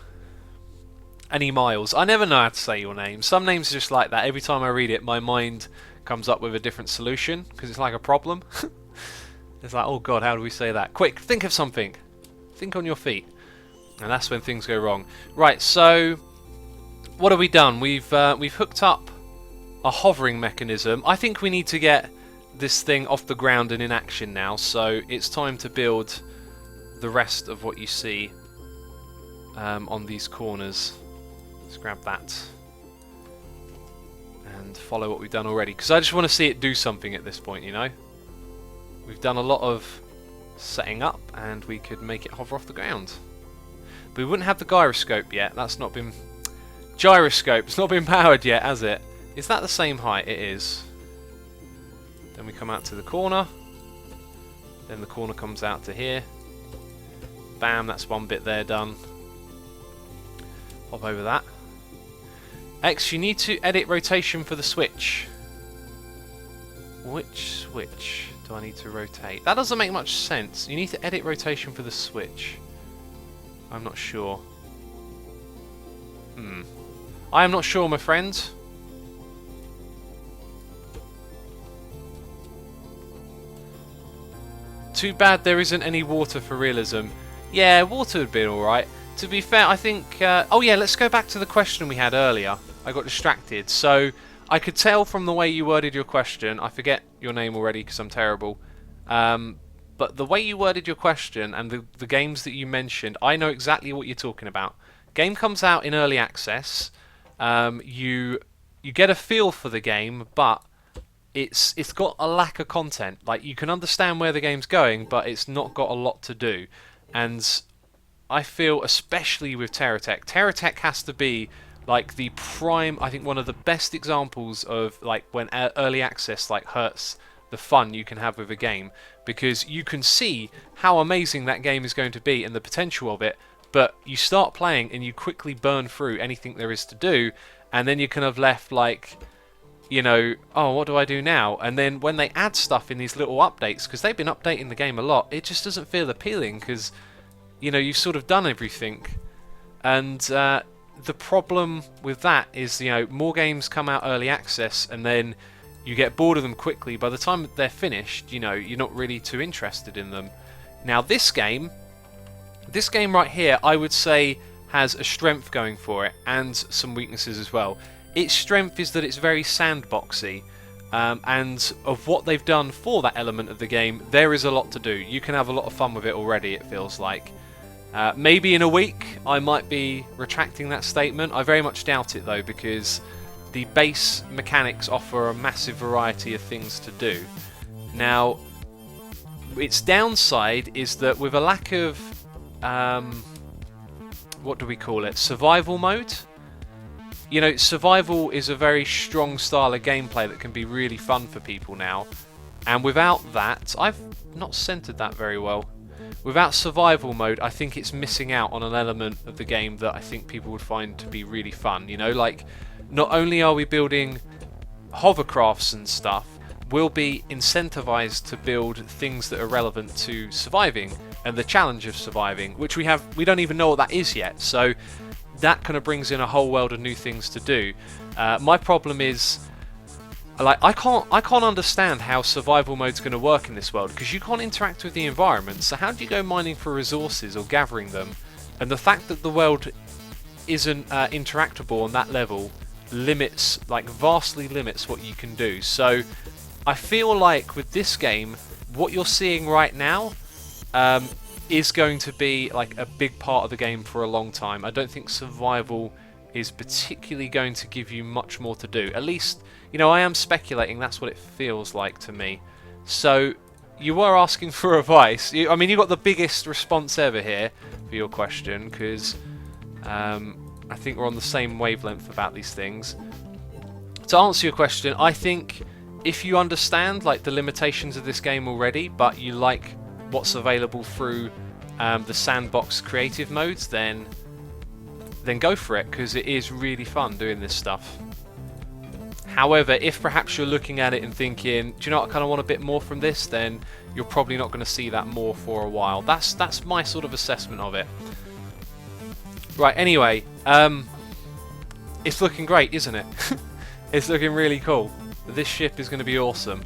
Any Miles. I never know how to say your name. Some names are just like that. Every time I read it, my mind comes up with a different solution because it's like a problem. It's like, oh god, how do we say that? Quick, think of something. Think on your feet. And that's when things go wrong. Right, so what have we done? We've hooked up a hovering mechanism. I think we need to get this thing off the ground and in action now, so it's time to build the rest of what you see on these corners. Let's grab that and follow what we've done already, because I just want to see it do something at this point, you know. We've done a lot of setting up and we could make it hover off the ground, but we wouldn't have the gyroscope yet. That's not been gyroscope's not been powered yet, has it? Is that the same height? It is. Then we come out to the corner, then the corner comes out to here. Bam, that's one bit there done. Hop over that. X, you need to edit rotation for the switch. Which switch do I need to rotate? That doesn't make much sense. You need to edit rotation for the switch. I'm not sure. I am not sure, my friend. Too bad there isn't any water for realism. Yeah, water would be alright. To be fair, I think... oh yeah, let's go back to the question we had earlier. I got distracted. So, I could tell from the way you worded your question... I forget your name already because I'm terrible. But the way you worded your question and the games that you mentioned, I know exactly what you're talking about. Game comes out in early access. You get a feel for the game, but... It's got a lack of content. Like, you can understand where the game's going, but it's not got a lot to do. And I feel, especially with Terratech, Terratech has to be like the prime, I think one of the best examples of like when early access like hurts the fun you can have with a game, because you can see how amazing that game is going to be and the potential of it, but you start playing and you quickly burn through anything there is to do, and then you're kind of left like, you know, oh, what do I do now? And then when they add stuff in these little updates, because they've been updating the game a lot, it just doesn't feel appealing because, you know, you've sort of done everything. And the problem with that is, you know, more games come out early access and then you get bored of them quickly. By the time they're finished, you know, you're not really too interested in them. Now this game right here, I would say has a strength going for it and some weaknesses as well. Its strength is that it's very sandboxy, and of what they've done for that element of the game, there is a lot to do. You can have a lot of fun with it already, it feels like. Maybe in a week I might be retracting that statement. I very much doubt it though, because the base mechanics offer a massive variety of things to do. Now, its downside is that with a lack of, what do we call it, survival mode. You know, survival is a very strong style of gameplay that can be really fun for people now. And without that, I've not centered that very well. Without survival mode, I think it's missing out on an element of the game that I think people would find to be really fun. You know, like, not only are we building hovercrafts and stuff, we'll be incentivized to build things that are relevant to surviving and the challenge of surviving, which we don't even know what that is yet. So that kind of brings in a whole world of new things to do. My problem is, like, I can't understand how survival mode's going to work in this world, because you can't interact with the environment. So how do you go mining for resources or gathering them? And the fact that the world isn't interactable on that level limits, like, vastly limits what you can do. So I feel like with this game, what you're seeing right now is going to be like a big part of the game for a long time. I don't think survival is particularly going to give you much more to do. At least, you know, I am speculating, that's what it feels like to me. So you were asking for advice. I mean, you got the biggest response ever here for your question, because I think we're on the same wavelength about these things. To answer your question, I think if you understand, like, the limitations of this game already, but you like what's available through the sandbox creative modes, then go for it, because it is really fun doing this stuff. However, if perhaps you're looking at it and thinking, do you know what, I kind of want a bit more from this, then you're probably not going to see that more for a while. That's my sort of assessment of it. Right, anyway, it's looking great, isn't it? It's looking really cool. This ship is going to be awesome,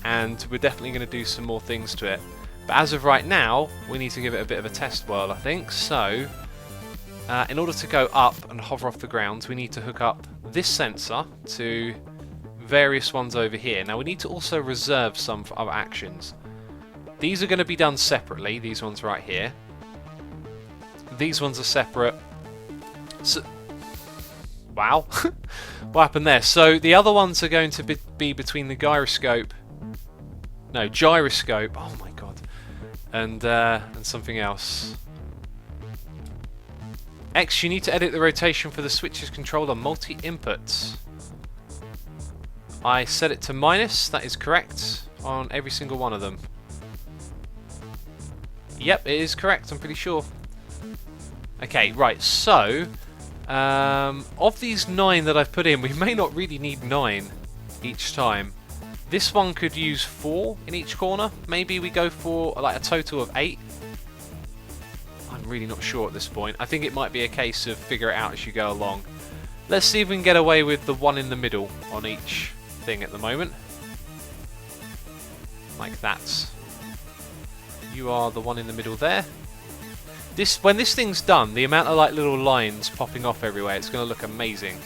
and we're definitely going to do some more things to it. But as of right now, we need to give it a bit of a test whirl, I think. So, in order to go up and hover off the ground, we need to hook up this sensor to various ones over here. Now, we need to also reserve some for other actions. These are going to be done separately, these ones right here. These ones are separate. So, wow. What happened there? So the other ones are going to be between the gyroscope, oh my god, and something else. X, you need to edit the rotation for the switches controller multi-inputs. I set it to -, that is correct, on every single one of them. Yep, it is correct, I'm pretty sure. Okay, right, so of these 9 that I've put in, we may not really need 9 each time. This one could use 4 in each corner. Maybe we go for like a total of 8. I'm really not sure at this point. I think it might be a case of figure it out as you go along. Let's see if we can get away with the one in the middle on each thing at the moment. Like that. You are the one in the middle there. When this thing's done, the amount of like little lines popping off everywhere, it's going to look amazing.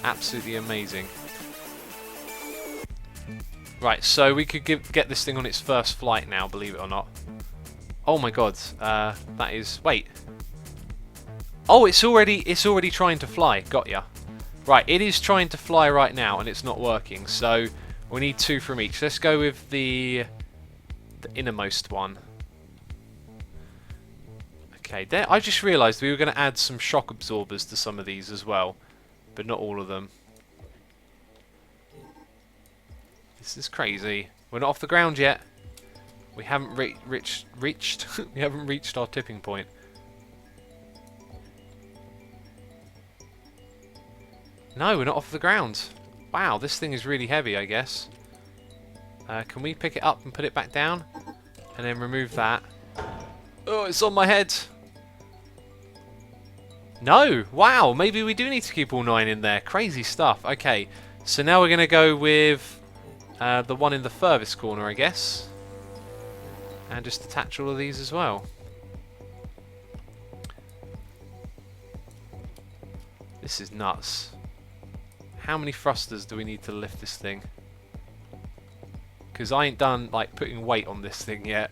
Absolutely amazing. Right, so we could get this thing on its first flight now, believe it or not. Oh my god, that is... Wait. Oh, it's already trying to fly. Got ya. Right, it is trying to fly right now, and it's not working. So we need 2 from each. Let's go with the innermost one. Okay, there. I just realised we were going to add some shock absorbers to some of these as well, but not all of them. This is crazy. We're not off the ground yet. We haven't reached. We haven't reached our tipping point. No, we're not off the ground. Wow, this thing is really heavy, I guess. Can we pick it up and put it back down, and then remove that? Oh, it's on my head. No! Wow, maybe we do need to keep all 9 in there. Crazy stuff. Okay, so now we're going to go with the one in the furthest corner, I guess. And just attach all of these as well. This is nuts. How many thrusters do we need to lift this thing? Because I ain't done like putting weight on this thing yet.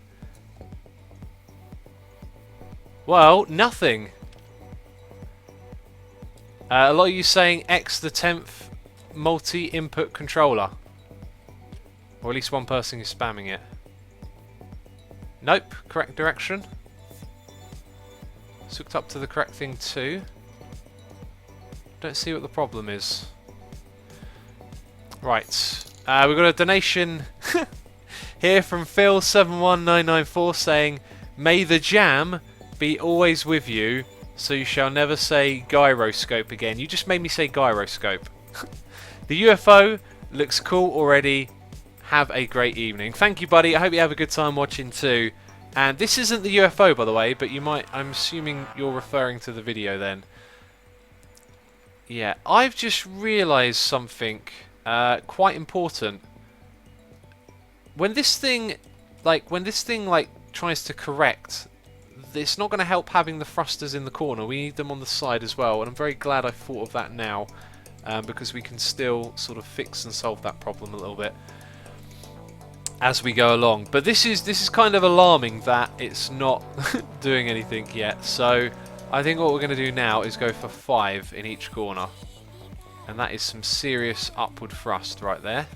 Well, nothing. A lot of you saying X the 10th multi-input controller. Or at least one person is spamming it. Nope, correct direction. It's hooked up to the correct thing too. Don't see what the problem is. Right, we've got a donation. Here from Phil71994 saying, "May the jam be always with you, so you shall never say gyroscope again." You just made me say gyroscope. The UFO looks cool already. Have a great evening. Thank you, buddy. I hope you have a good time watching too. And this isn't the UFO, by the way, but you might... I'm assuming you're referring to the video then. Yeah, I've just realised something quite important. When this thing tries to correct, it's not going to help having the thrusters in the corner. We need them on the side as well, and I'm very glad I thought of that now, because we can still sort of fix and solve that problem a little bit as we go along. But this is kind of alarming that it's not doing anything yet. So I think what we're going to do now is go for 5 in each corner, and that is some serious upward thrust right there.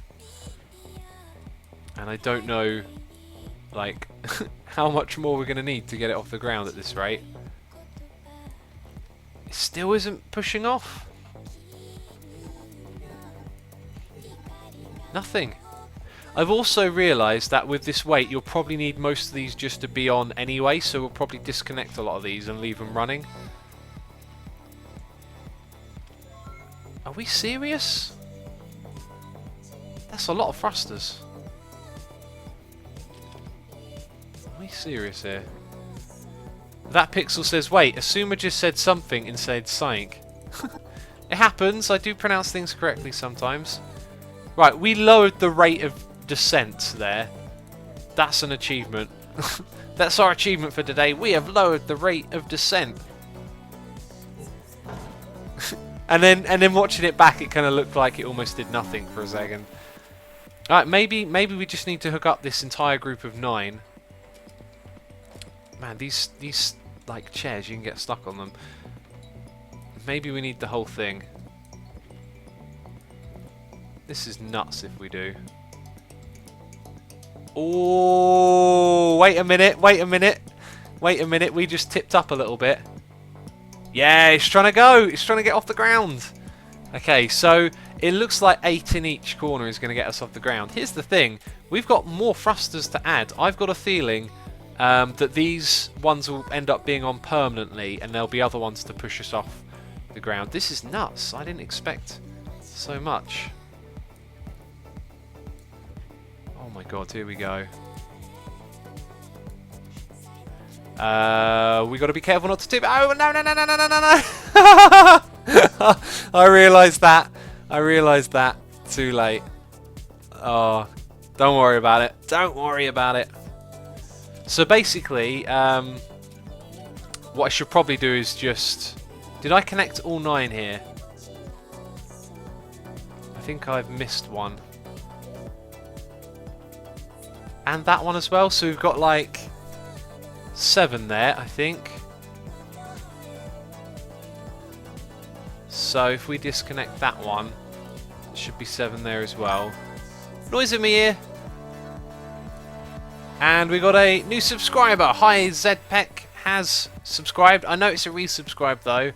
And I don't know, like, how much more we're going to need to get it off the ground at this rate. It still isn't pushing off. Nothing. I've also realised that with this weight, you'll probably need most of these just to be on anyway, so we'll probably disconnect a lot of these and leave them running. Are we serious? That's a lot of thrusters. Are we serious here? That pixel says, wait, Asuma just said something and said psych. It happens, I do pronounce things correctly sometimes. Right, we lowered the rate of descent there. That's an achievement. That's our achievement for today. We have lowered the rate of descent. and then watching it back, it kind of looked like it almost did nothing for a second. Alright, maybe we just need to hook up this entire group of 9. Man, these like chairs, you can get stuck on them. Maybe we need the whole thing. This is nuts if we do. Oh, wait a minute, wait a minute. Wait a minute, we just tipped up a little bit. Yeah, it's trying to go. It's trying to get off the ground. Okay, so it looks like 8 in each corner is going to get us off the ground. Here's the thing. We've got more thrusters to add. I've got a feeling that these ones will end up being on permanently, and there'll be other ones to push us off the ground. This is nuts. I didn't expect so much. Oh my god, here we go. We got to be careful not to tip. Oh no no no no no no no! I realised that. I realised that too late. Oh, don't worry about it. Don't worry about it. So basically, what I should probably do is just... Did I connect all 9 here? I think I've missed one. And that one as well, so we've got like 7 there, I think. So if we disconnect that one, it should be 7 there as well. Noise at me here. And we got a new subscriber. Hi, Zedpec has subscribed. I know it's a resubscribe though.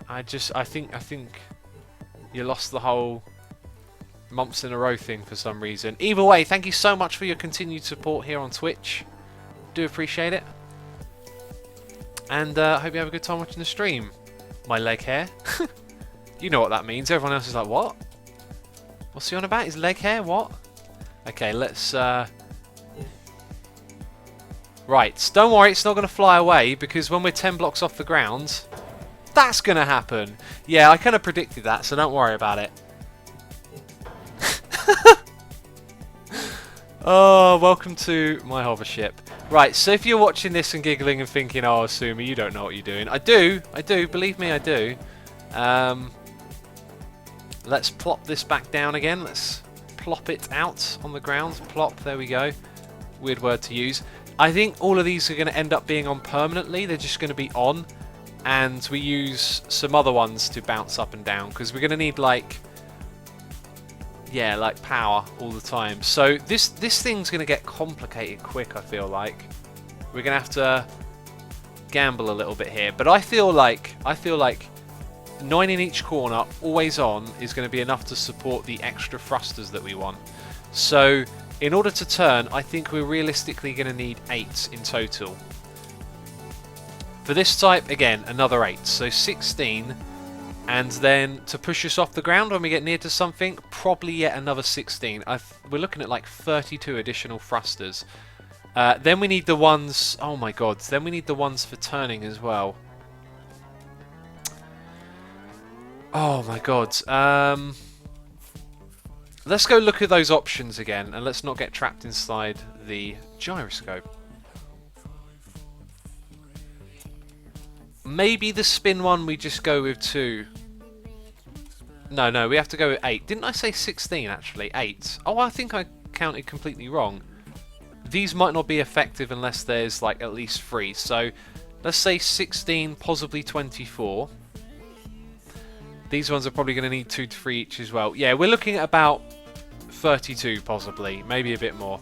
I think you lost the whole months in a row thing for some reason. Either way, thank you so much for your continued support here on Twitch. Do appreciate it. And I hope you have a good time watching the stream. My leg hair. You know what that means. Everyone else is like, what? What's he on about? His leg hair? What? Okay, let's... Right, don't worry, it's not going to fly away, because when we're 10 blocks off the ground, that's going to happen. Yeah, I kind of predicted that, so don't worry about it. Oh, welcome to my hover ship. Right, so if you're watching this and giggling and thinking, oh, Asuma, you don't know what you're doing. I do, believe me, I do. Let's plop this back down again. Let's plop it out on the ground. Plop, there we go. Weird word to use. I think all of these are going to end up being on permanently. They're just going to be on. And we use some other ones to bounce up and down, because we're going to need, like... Yeah, like power all the time. So this thing's going to get complicated quick, I feel like. We're going to have to gamble a little bit here. But I feel like 9 in each corner, always on, is going to be enough to support the extra thrusters that we want. So In order to turn, I think we're realistically going to need 8 in total. For this type, again, another 8. So 16. And then to push us off the ground when we get near to something, probably yet another 16. We're looking at like 32 additional thrusters. Then we need the ones... Oh my god. Then we need the ones for turning as well. Oh my god. Let's go look at those options again, and let's not get trapped inside the gyroscope. Maybe the spin one we just go with 2. No, we have to go with 8. Didn't I say 16 actually? 8. Oh, I think I counted completely wrong. These might not be effective unless there's like at least 3. So let's say 16, possibly 24. These ones are probably going to need 2 to 3 each as well. Yeah, we're looking at about 32 possibly, maybe a bit more.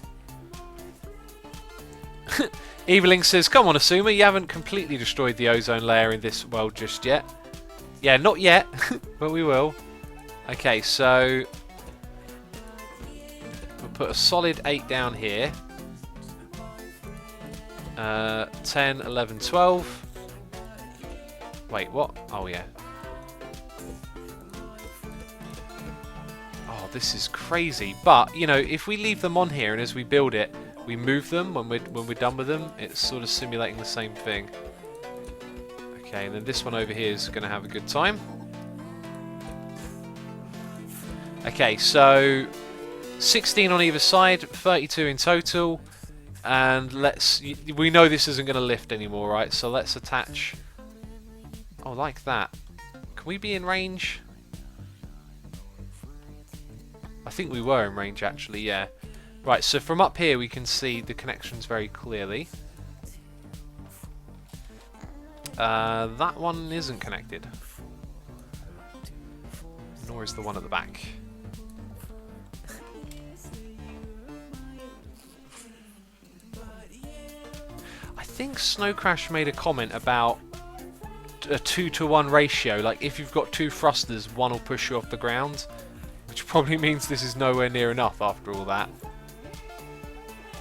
Eveling says, come on Asuma, you haven't completely destroyed the ozone layer in this world just yet. Yeah, not yet, but we will. Okay, so we'll put a solid 8 down here. 10, 11, 12. Wait, what? Oh yeah. Oh, this is crazy. But, you know, if we leave them on here and as we build it, we move them when we're done with them, it's sort of simulating the same thing. Okay, and then this one over here is going to have a good time. Okay, so 16 on either side, 32 in total, and we know this isn't going to lift anymore, right? So let's attach. Oh, like that. Can we be in range? I think we were in range actually, yeah. Right, so from up here we can see the connections very clearly. That one isn't connected. Nor is the one at the back. I think Snow Crash made a comment about a 2-to-1 ratio. Like if you've got 2 thrusters, one will push you off the ground. Which probably means this is nowhere near enough after all that.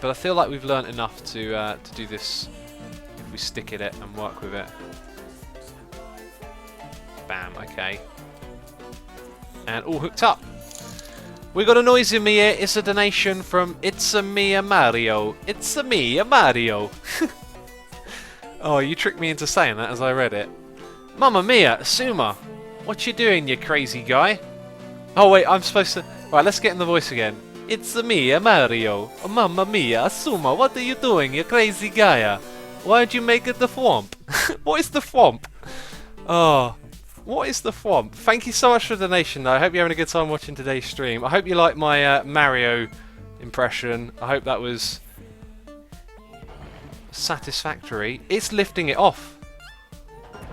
But I feel like we've learnt enough to do this if we stick at it and work with it. Bam, okay. And all hooked up. We got a noise in my ear. It's a donation from It's-a-me-a Mario. It's-a-me-a Mario. Oh, you tricked me into saying that as I read it. Mamma mia, Asuma. What you doing, you crazy guy? Oh wait, I'm supposed to... Right, let's get in the voice again. It's-a-me, Mario. Oh, Mamma mia, Asuma, what are you doing, you crazy guy? Why'd you make it the thwomp? What is the thwomp? Oh, what is the thwomp? Thank you so much for the donation, though. I hope you're having a good time watching today's stream. I hope you like my Mario impression. I hope that was satisfactory. It's lifting it off.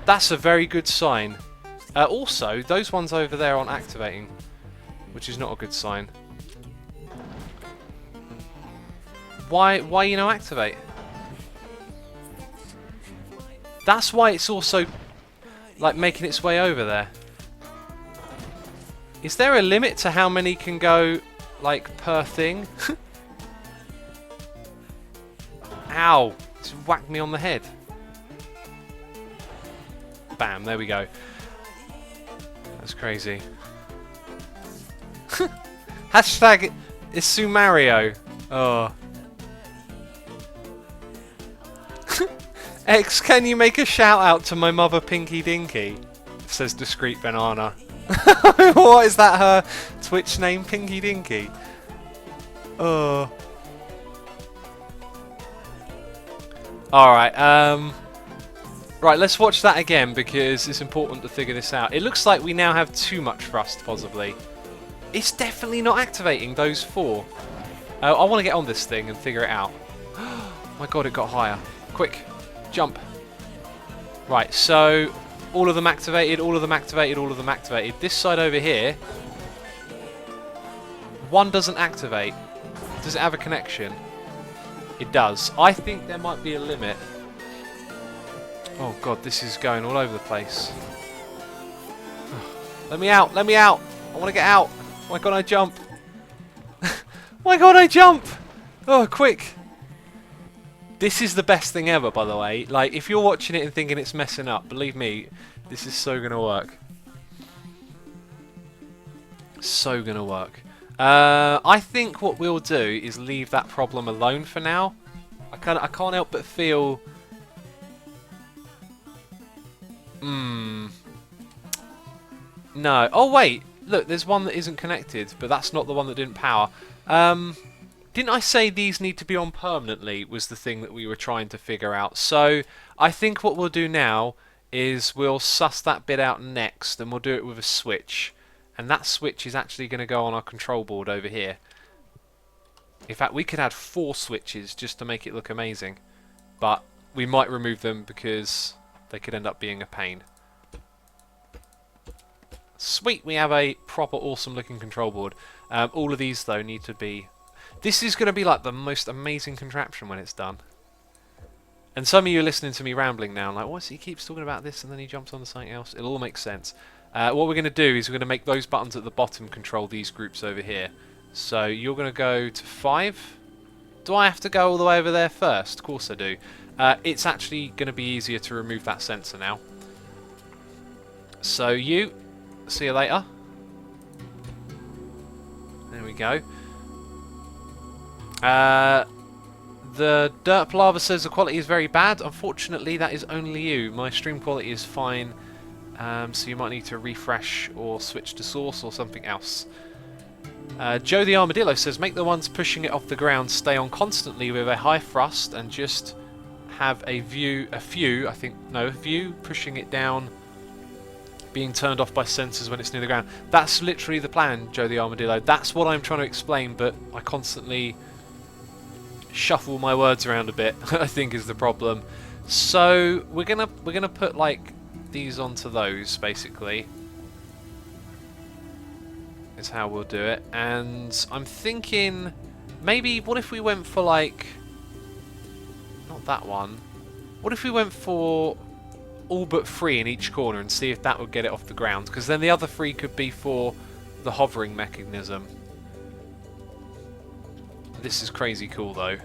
That's a very good sign. Also, those ones over there aren't activating, which is not a good sign. Why you know activate? That's why it's also like making its way over there. Is there a limit to how many can go like per thing? Ow! It's whacked me on the head. Bam, there we go. That's crazy. Hashtag Isumario. Oh. X, can you make a shout out to my mother Pinky Dinky? Says Discreet Banana. What is that, her Twitch name, Pinky Dinky? Oh. Alright, right, let's watch that again because it's important to figure this out. It looks like we now have too much thrust, possibly. It's definitely not activating those 4. I want to get on this thing and figure it out. Oh my god, it got higher. Quick. Jump. Right, so all of them activated, all of them activated, all of them activated. This side over here, one doesn't activate. Does it have a connection? It does. I think there might be a limit. Oh god, this is going all over the place. Let me out, let me out. I want to get out. Why can't I jump? my god, I jump! Oh, quick! This is the best thing ever, by the way. Like, if you're watching it and thinking it's messing up, believe me, this is so gonna work. So gonna work. I think what we'll do is leave that problem alone for now. I can't help but feel... No. Oh, wait. Look, there's one that isn't connected, but that's not the one that didn't power. Didn't I say these need to be on permanently was the thing that we were trying to figure out. So I think what we'll do now is we'll suss that bit out next, and we'll do it with a switch. And that switch is actually going to go on our control board over here. In fact, we could add 4 switches just to make it look amazing. But we might remove them because they could end up being a pain. Sweet, we have a proper awesome looking control board. All of these though need to be... This is going to be like the most amazing contraption when it's done. And some of you are listening to me rambling now, like, what's he keeps talking about this and then he jumps on to something else? It'll all make sense. What we're going to do is we're going to make those buttons at the bottom control these groups over here. So you're going to go to 5. Do I have to go all the way over there first? Of course I do. It's actually going to be easier to remove that sensor now. So you, see you later. There we go. The Derp Lava says the quality is very bad. Unfortunately, that is only you. My stream quality is fine, so you might need to refresh or switch to source or something else. Joe the Armadillo says, make the ones pushing it off the ground stay on constantly with a high thrust and just have a view pushing it down, being turned off by sensors when it's near the ground. That's literally the plan, Joe the Armadillo. That's what I'm trying to explain, but I constantly shuffle my words around a bit. I think is the problem. So we're gonna put like these onto those basically. Is how we'll do it. And I'm thinking maybe what if we went for like not that one. What if we went for all but 3 in each corner and see if that would get it off the ground? Because then the other 3 could be for the hovering mechanism. This is crazy cool though.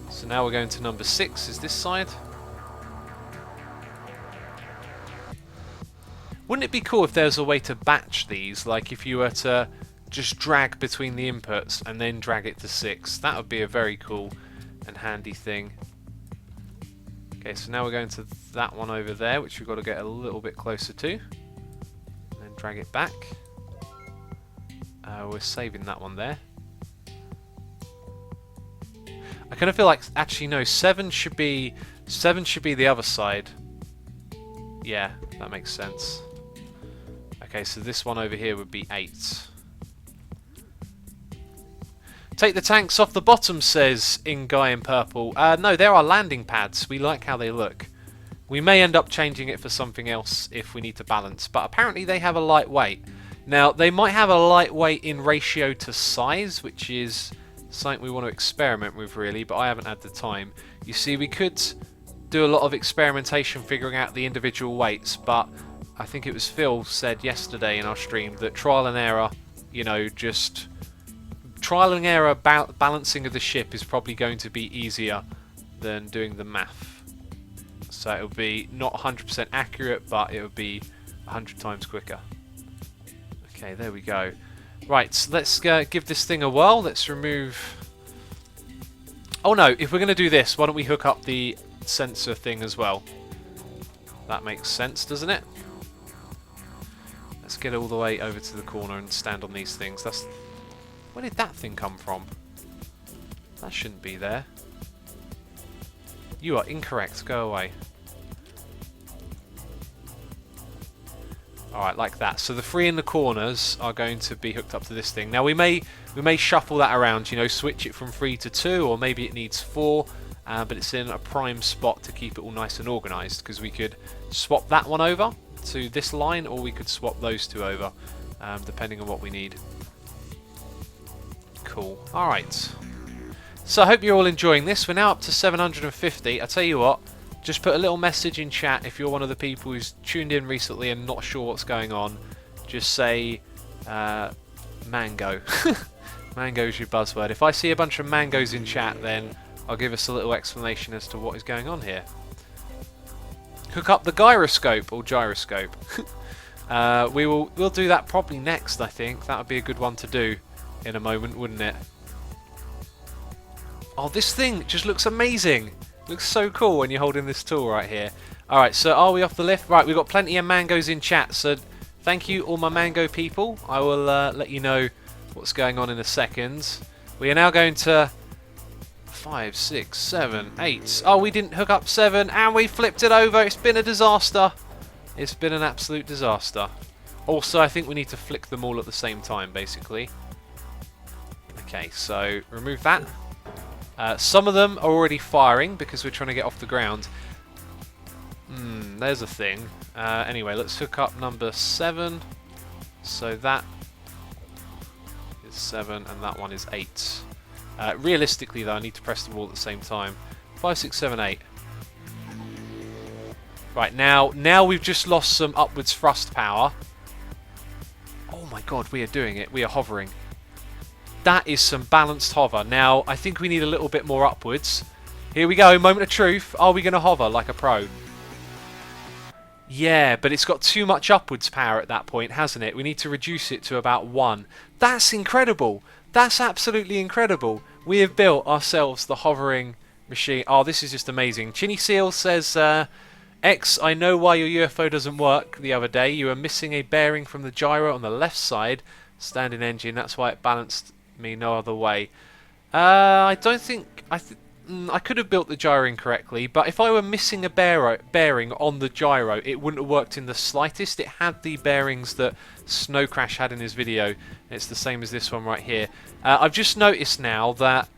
So now we're going to number 6, is this side. Wouldn't it be cool if there's a way to batch these, like if you were to just drag between the inputs and then drag it to 6? That would be a very cool and handy thing. Okay, so now we're going to that one over there, which we've got to get a little bit closer to. And then drag it back. We're saving that one there. I kind of feel like, actually no, 7 should be the other side. Yeah, that makes sense. Okay, so this one over here would be 8. Take the tanks off the bottom, says In Guy in Purple. No, there are landing pads. We like how they look. We may end up changing it for something else if we need to balance, but apparently they have a lightweight. Now, they might have a lightweight in ratio to size, which is something we want to experiment with really, but I haven't had the time. You see, we could do a lot of experimentation figuring out the individual weights, but I think it was Phil said yesterday in our stream that trial and error, you know, just trial and error balancing of the ship is probably going to be easier than doing the math. So it'll be not 100% accurate, but it'll be 100 times quicker. Okay, there we go. Right, so let's give this thing a whirl. Let's remove... Oh no, if we're going to do this, why don't we hook up the sensor thing as well? That makes sense, doesn't it? Let's get all the way over to the corner and stand on these things. That's... Where did that thing come from? That shouldn't be there. You are incorrect. Go away. Alright, like that. So the 3 in the corners are going to be hooked up to this thing. Now we may shuffle that around, you know, switch it from 3 to 2, or maybe it needs 4, but it's in a prime spot to keep it all nice and organised, because we could swap that one over to this line, or we could swap those 2 over, depending on what we need. Cool. Alright. So I hope you're all enjoying this. We're now up to 750. I tell you what, just put a little message in chat if you're one of the people who's tuned in recently and not sure what's going on. Just say mango. Mango's your buzzword. If I see a bunch of mangoes in chat, then I'll give us a little explanation as to what is going on here. Hook up the gyroscope or gyroscope. We'll do that probably next, I think. That would be a good one to do in a moment, wouldn't it? Oh, this thing just looks amazing. Looks so cool when you're holding this tool right here. Alright, so are we off the lift? Right, we've got plenty of mangoes in chat, so thank you all my mango people. I will let you know what's going on in a second. We are now going to 5, 6, 7, 8. Oh, we didn't hook up 7 and we flipped it over. It's been a disaster. It's been an absolute disaster. Also, I think we need to flick them all at the same time, basically. Okay, so remove that. Some of them are already firing because we're trying to get off the ground. There's a thing. Anyway, let's hook up number 7. So that is 7 and that one is 8. Realistically, though, I need to press them all at the same time. 5, 6, 7, 8. Right, now we've just lost some upwards thrust power. Oh my god, we are doing it. We are hovering. That is some balanced hover. Now, I think we need a little bit more upwards. Here we go, moment of truth. Are we going to hover like a pro? Yeah, but it's got too much upwards power at that point, hasn't it? We need to reduce it to about 1. That's incredible. That's absolutely incredible. We have built ourselves the hovering machine. Oh, this is just amazing. Chinny Seal says, X, I know why your UFO doesn't work the other day. You were missing a bearing from the gyro on the left side. Standing engine, that's why it balanced me no other way. I don't think... I could have built the gyro incorrectly, but if I were missing a bearing on the gyro, it wouldn't have worked in the slightest. It had the bearings that Snow Crash had in his video. It's the same as this one right here. I've just noticed now that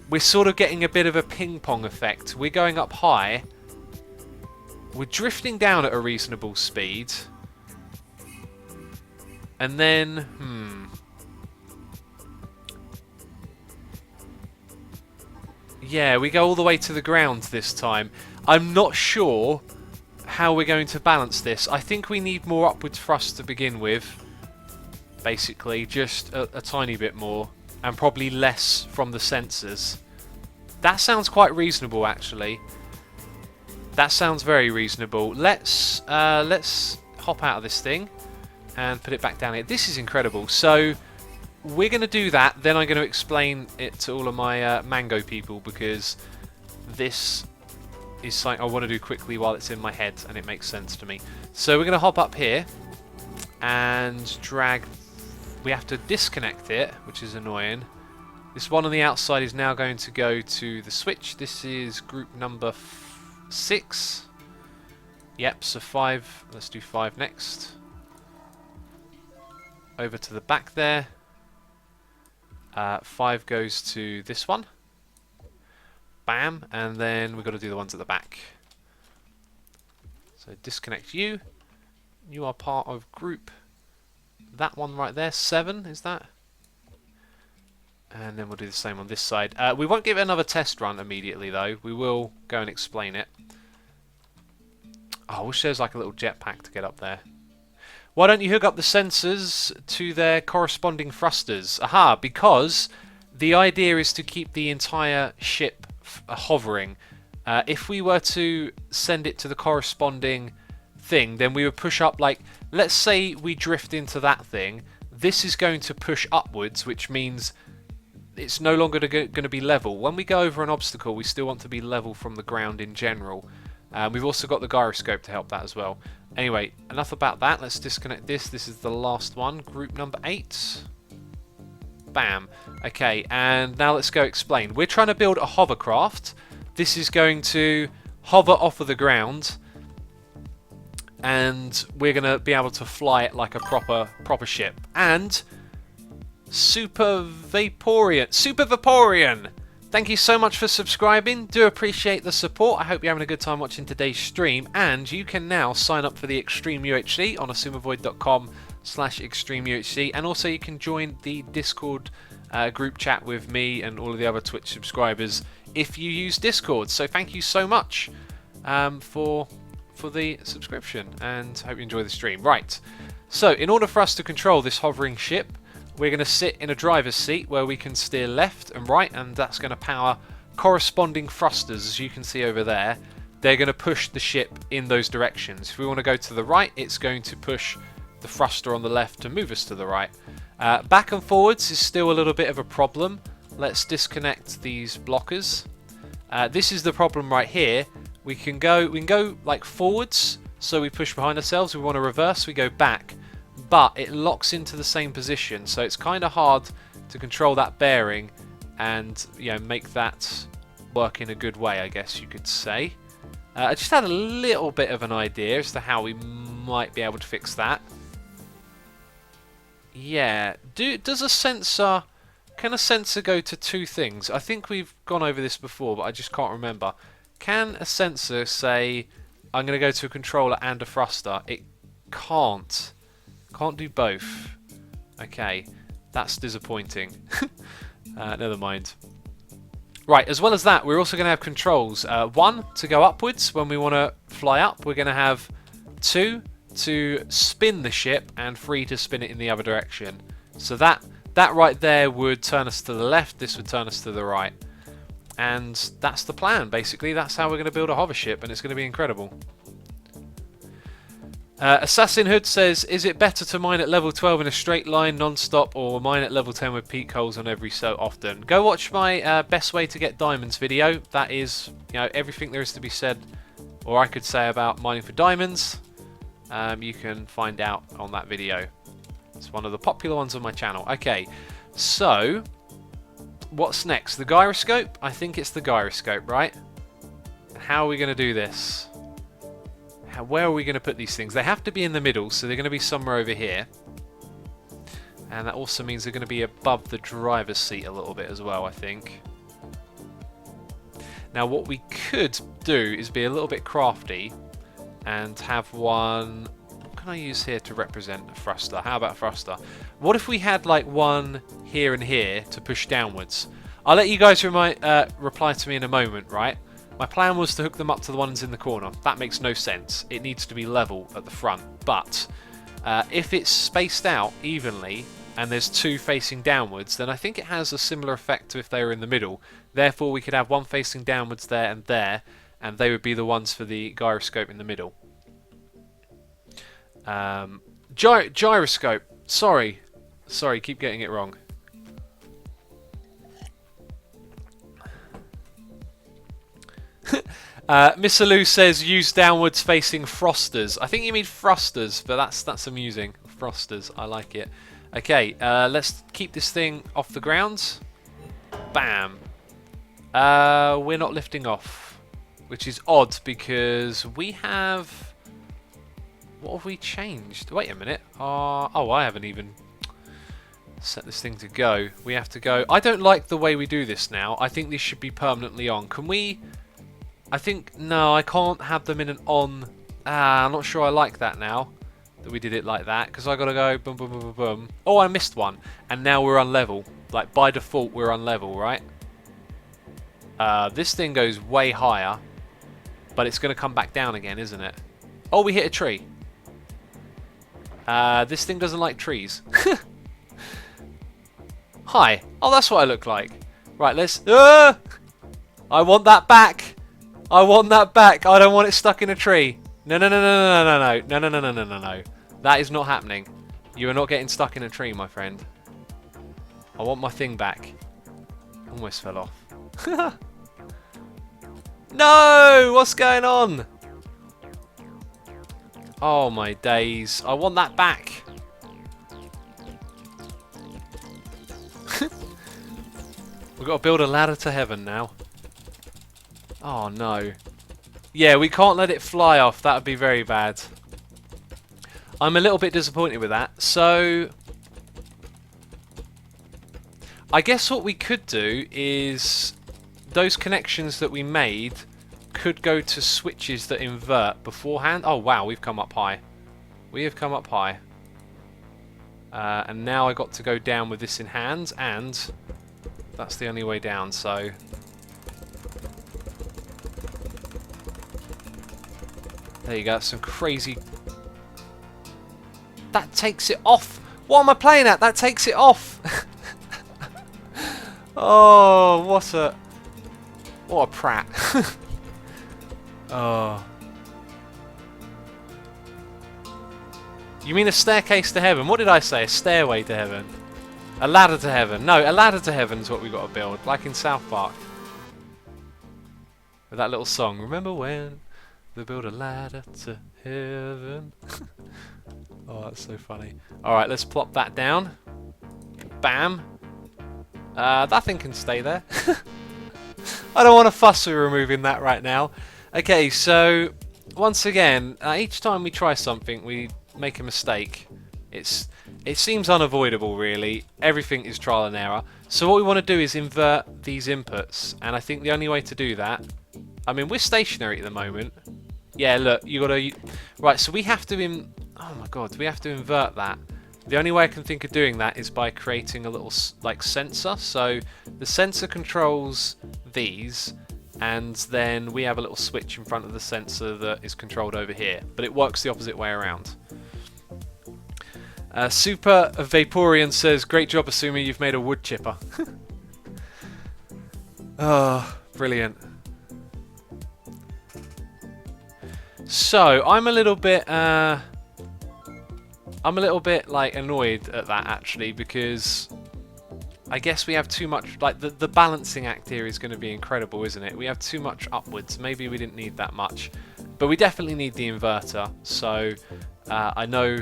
we're sort of getting a bit of a ping-pong effect. We're going up high. We're drifting down at a reasonable speed. And then, yeah, we go all the way to the ground this time. I'm not sure how we're going to balance this. I think we need more upward thrust to begin with. Basically, just a tiny bit more. And probably less from the sensors. That sounds quite reasonable, actually. That sounds very reasonable. Let's hop out of this thing and put it back down here. This is incredible. So we're going to do that. Then I'm going to explain it to all of my mango people because this is something I want to do quickly while it's in my head and it makes sense to me. So we're going to hop up here and drag. We have to disconnect it, which is annoying. This one on the outside is now going to go to the switch. This is group number 6. Yep, so 5. Let's do 5 next. Over to the back there. 5 goes to this one. Bam, and then we've got to do the ones at the back. So disconnect you. You are part of group. That one right there, 7, is that? And then we'll do the same on this side. We won't give it another test run immediately, though. We will go and explain it. Oh, I wish there was like a little jetpack to get up there. Why don't you hook up the sensors to their corresponding thrusters? Aha, because the idea is to keep the entire ship hovering. If we were to send it to the corresponding thing, then we would push up, like, let's say we drift into that thing. This is going to push upwards, which means it's no longer going to be level. When we go over an obstacle, we still want to be level from the ground in general. We've also got the gyroscope to help that as well. Anyway, enough about that. Let's disconnect this. This is the last one, group number 8. Bam. Okay, and now let's go explain. We're trying to build a hovercraft. This is going to hover off of the ground, and we're going to be able to fly it like a proper ship. And Super Vaporean, thank you so much for subscribing. Do appreciate the support. I hope you're having a good time watching today's stream. And you can now sign up for the Extreme UHC on asumovoid.com/extremeuhc. And also you can join the Discord group chat with me and all of the other Twitch subscribers if you use Discord. So thank you so much for the subscription, and hope you enjoy the stream. Right, so in order for us to control this hovering ship, we're going to sit in a driver's seat where we can steer left and right, and that's going to power corresponding thrusters, as you can see over there. They're going to push the ship in those directions. If we want to go to the right, it's going to push the thruster on the left to move us to the right. Back and forwards is still a little bit of a problem. Let's disconnect these blockers. This is the problem right here. We can go like forwards, so we push behind ourselves. We want to reverse, we go back, but it locks into the same position, so it's kind of hard to control that bearing and, you know, make that work in a good way, I guess you could say. I just had a little bit of an idea as to how we might be able to fix that. Yeah, does a sensor... Can a sensor go to two things? I think we've gone over this before, but I just can't remember. Can a sensor say, I'm going to go to a controller and a thruster? It can't. Can't do both. Okay, that's disappointing. Never mind. Right, as well as that, we're also going to have controls. One, to go upwards when we want to fly up. We're going to have two, to spin the ship, and three, to spin it in the other direction. So that right there would turn us to the left, this would turn us to the right. And that's the plan, basically. That's how we're going to build a hover ship, and it's going to be incredible. Assassin Hood says, is it better to mine at level 12 in a straight line non-stop, or mine at level 10 with peak holes on every so often? Go watch my best way to get diamonds video. That is, you know, everything there is to be said, or I could say, about mining for diamonds. You can find out on that video. It's one of the popular ones on my channel. Okay, so what's next? The gyroscope? I think it's the gyroscope, right? How are we going to do this? Where are we going to put these things? They have to be in the middle, so they're going to be somewhere over here. And that also means they're going to be above the driver's seat a little bit as well, I think. Now what we could do is be a little bit crafty and have one... What can I use here to represent a thruster? How about a thruster? What if we had like one here and here to push downwards? I'll let you guys reply to me in a moment, right? My plan was to hook them up to the ones in the corner. That makes no sense. It needs to be level at the front. But if it's spaced out evenly and there's two facing downwards, then I think it has a similar effect to if they were in the middle. Therefore, we could have one facing downwards there, and they would be the ones for the gyroscope in the middle. Gyroscope. Sorry, keep getting it wrong. Mr. Lou says use downwards facing thrusters. I think you mean thrusters, but that's amusing. Thrusters, I like it. Okay, let's keep this thing off the ground. Bam. We're not lifting off, which is odd because we have... What have we changed? Wait a minute. Oh, I haven't even set this thing to go. We have to go... I don't like the way we do this now. I think these should be permanently on. Can we... I think... No, I can't have them in an on... I'm not sure I like that now, that we did it like that, because I got to go boom, boom, boom, boom, boom. Oh, I missed one. And now we're on level. Like, by default, we're on level, right? This thing goes way higher, but it's going to come back down again, isn't it? Oh, we hit a tree. This thing doesn't like trees. Hi. Oh, that's what I look like. Right, let's... I want that back. I want that back. I don't want it stuck in a tree. No, no, no, no, no, no, no, no, no, no, no, no, no. That is not happening. You are not getting stuck in a tree, my friend. I want my thing back. Almost fell off. No! What's going on? Oh my days. I want that back. We've got to build a ladder to heaven now. Oh no. Yeah, we can't let it fly off. That would be very bad. I'm a little bit disappointed with that. So, I guess what we could do is those connections that we made could go to switches that invert beforehand. Oh wow, we've come up high. We have come up high. And now I got to go down with this in hand, and that's the only way down, so... There you go, some crazy... That takes it off! What am I playing at? That takes it off. Oh, what a prat. Oh. You mean a staircase to heaven? What did I say? A stairway to heaven? A ladder to heaven? No, a ladder to heaven is what we got to build, like in South Park. With that little song. Remember when they built a ladder to heaven? Oh, that's so funny. Alright, let's plop that down. Bam. That thing can stay there. I don't want to fuss with removing that right now. Okay, so once again, each time we try something, we make a mistake. It seems unavoidable, really. Everything is trial and error. So what we want to do is invert these inputs, and I think the only way to do that, I mean, we're stationary at the moment. Yeah, look, you got to... Right, so we have to... Oh my god, we have to invert that. The only way I can think of doing that is by creating a little, like, sensor. So the sensor controls these, and then we have a little switch in front of the sensor that is controlled over here. But it works the opposite way around. Super Vaporeon says, great job, Asumi, you've made a wood chipper. Oh, brilliant. So, I'm a little bit like annoyed at that actually, because I guess we have too much, like the balancing act here is going to be incredible, isn't it? We have too much upwards. Maybe we didn't need that much, but we definitely need the inverter. So I know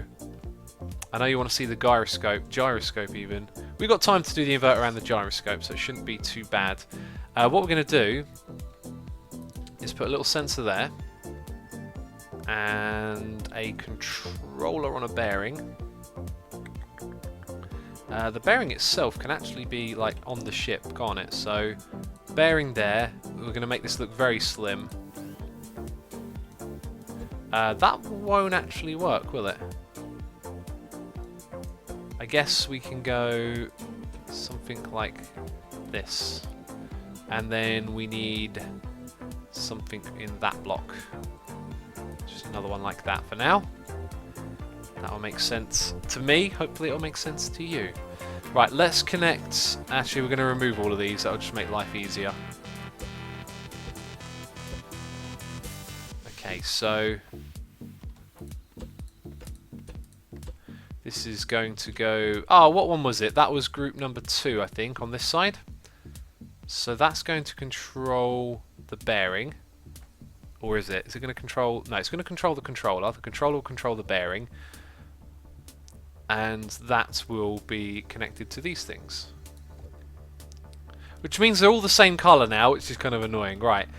you want to see the gyroscope even. We've got time to do the inverter and the gyroscope, so it shouldn't be too bad. What we're going to do is put a little sensor there and a controller on a bearing. The bearing itself can actually be like on the ship, can't it? So bearing there, we're going to make this look very slim. That won't actually work, will it? I guess we can go something like this, and then we need something in that block. Just another one like that for now. That will make sense to me. Hopefully it'll make sense to you. Right, let's connect. Actually, we're going to remove all of these. That'll just make life easier. Okay, so this is going to go... Oh, what one was it? That was group number 2, I think, on this side. So that's going to control the bearing. Or is it? Is it going to control... No, it's going to control the controller. The controller will control the bearing. And that will be connected to these things. Which means they're all the same colour now, which is kind of annoying. Right.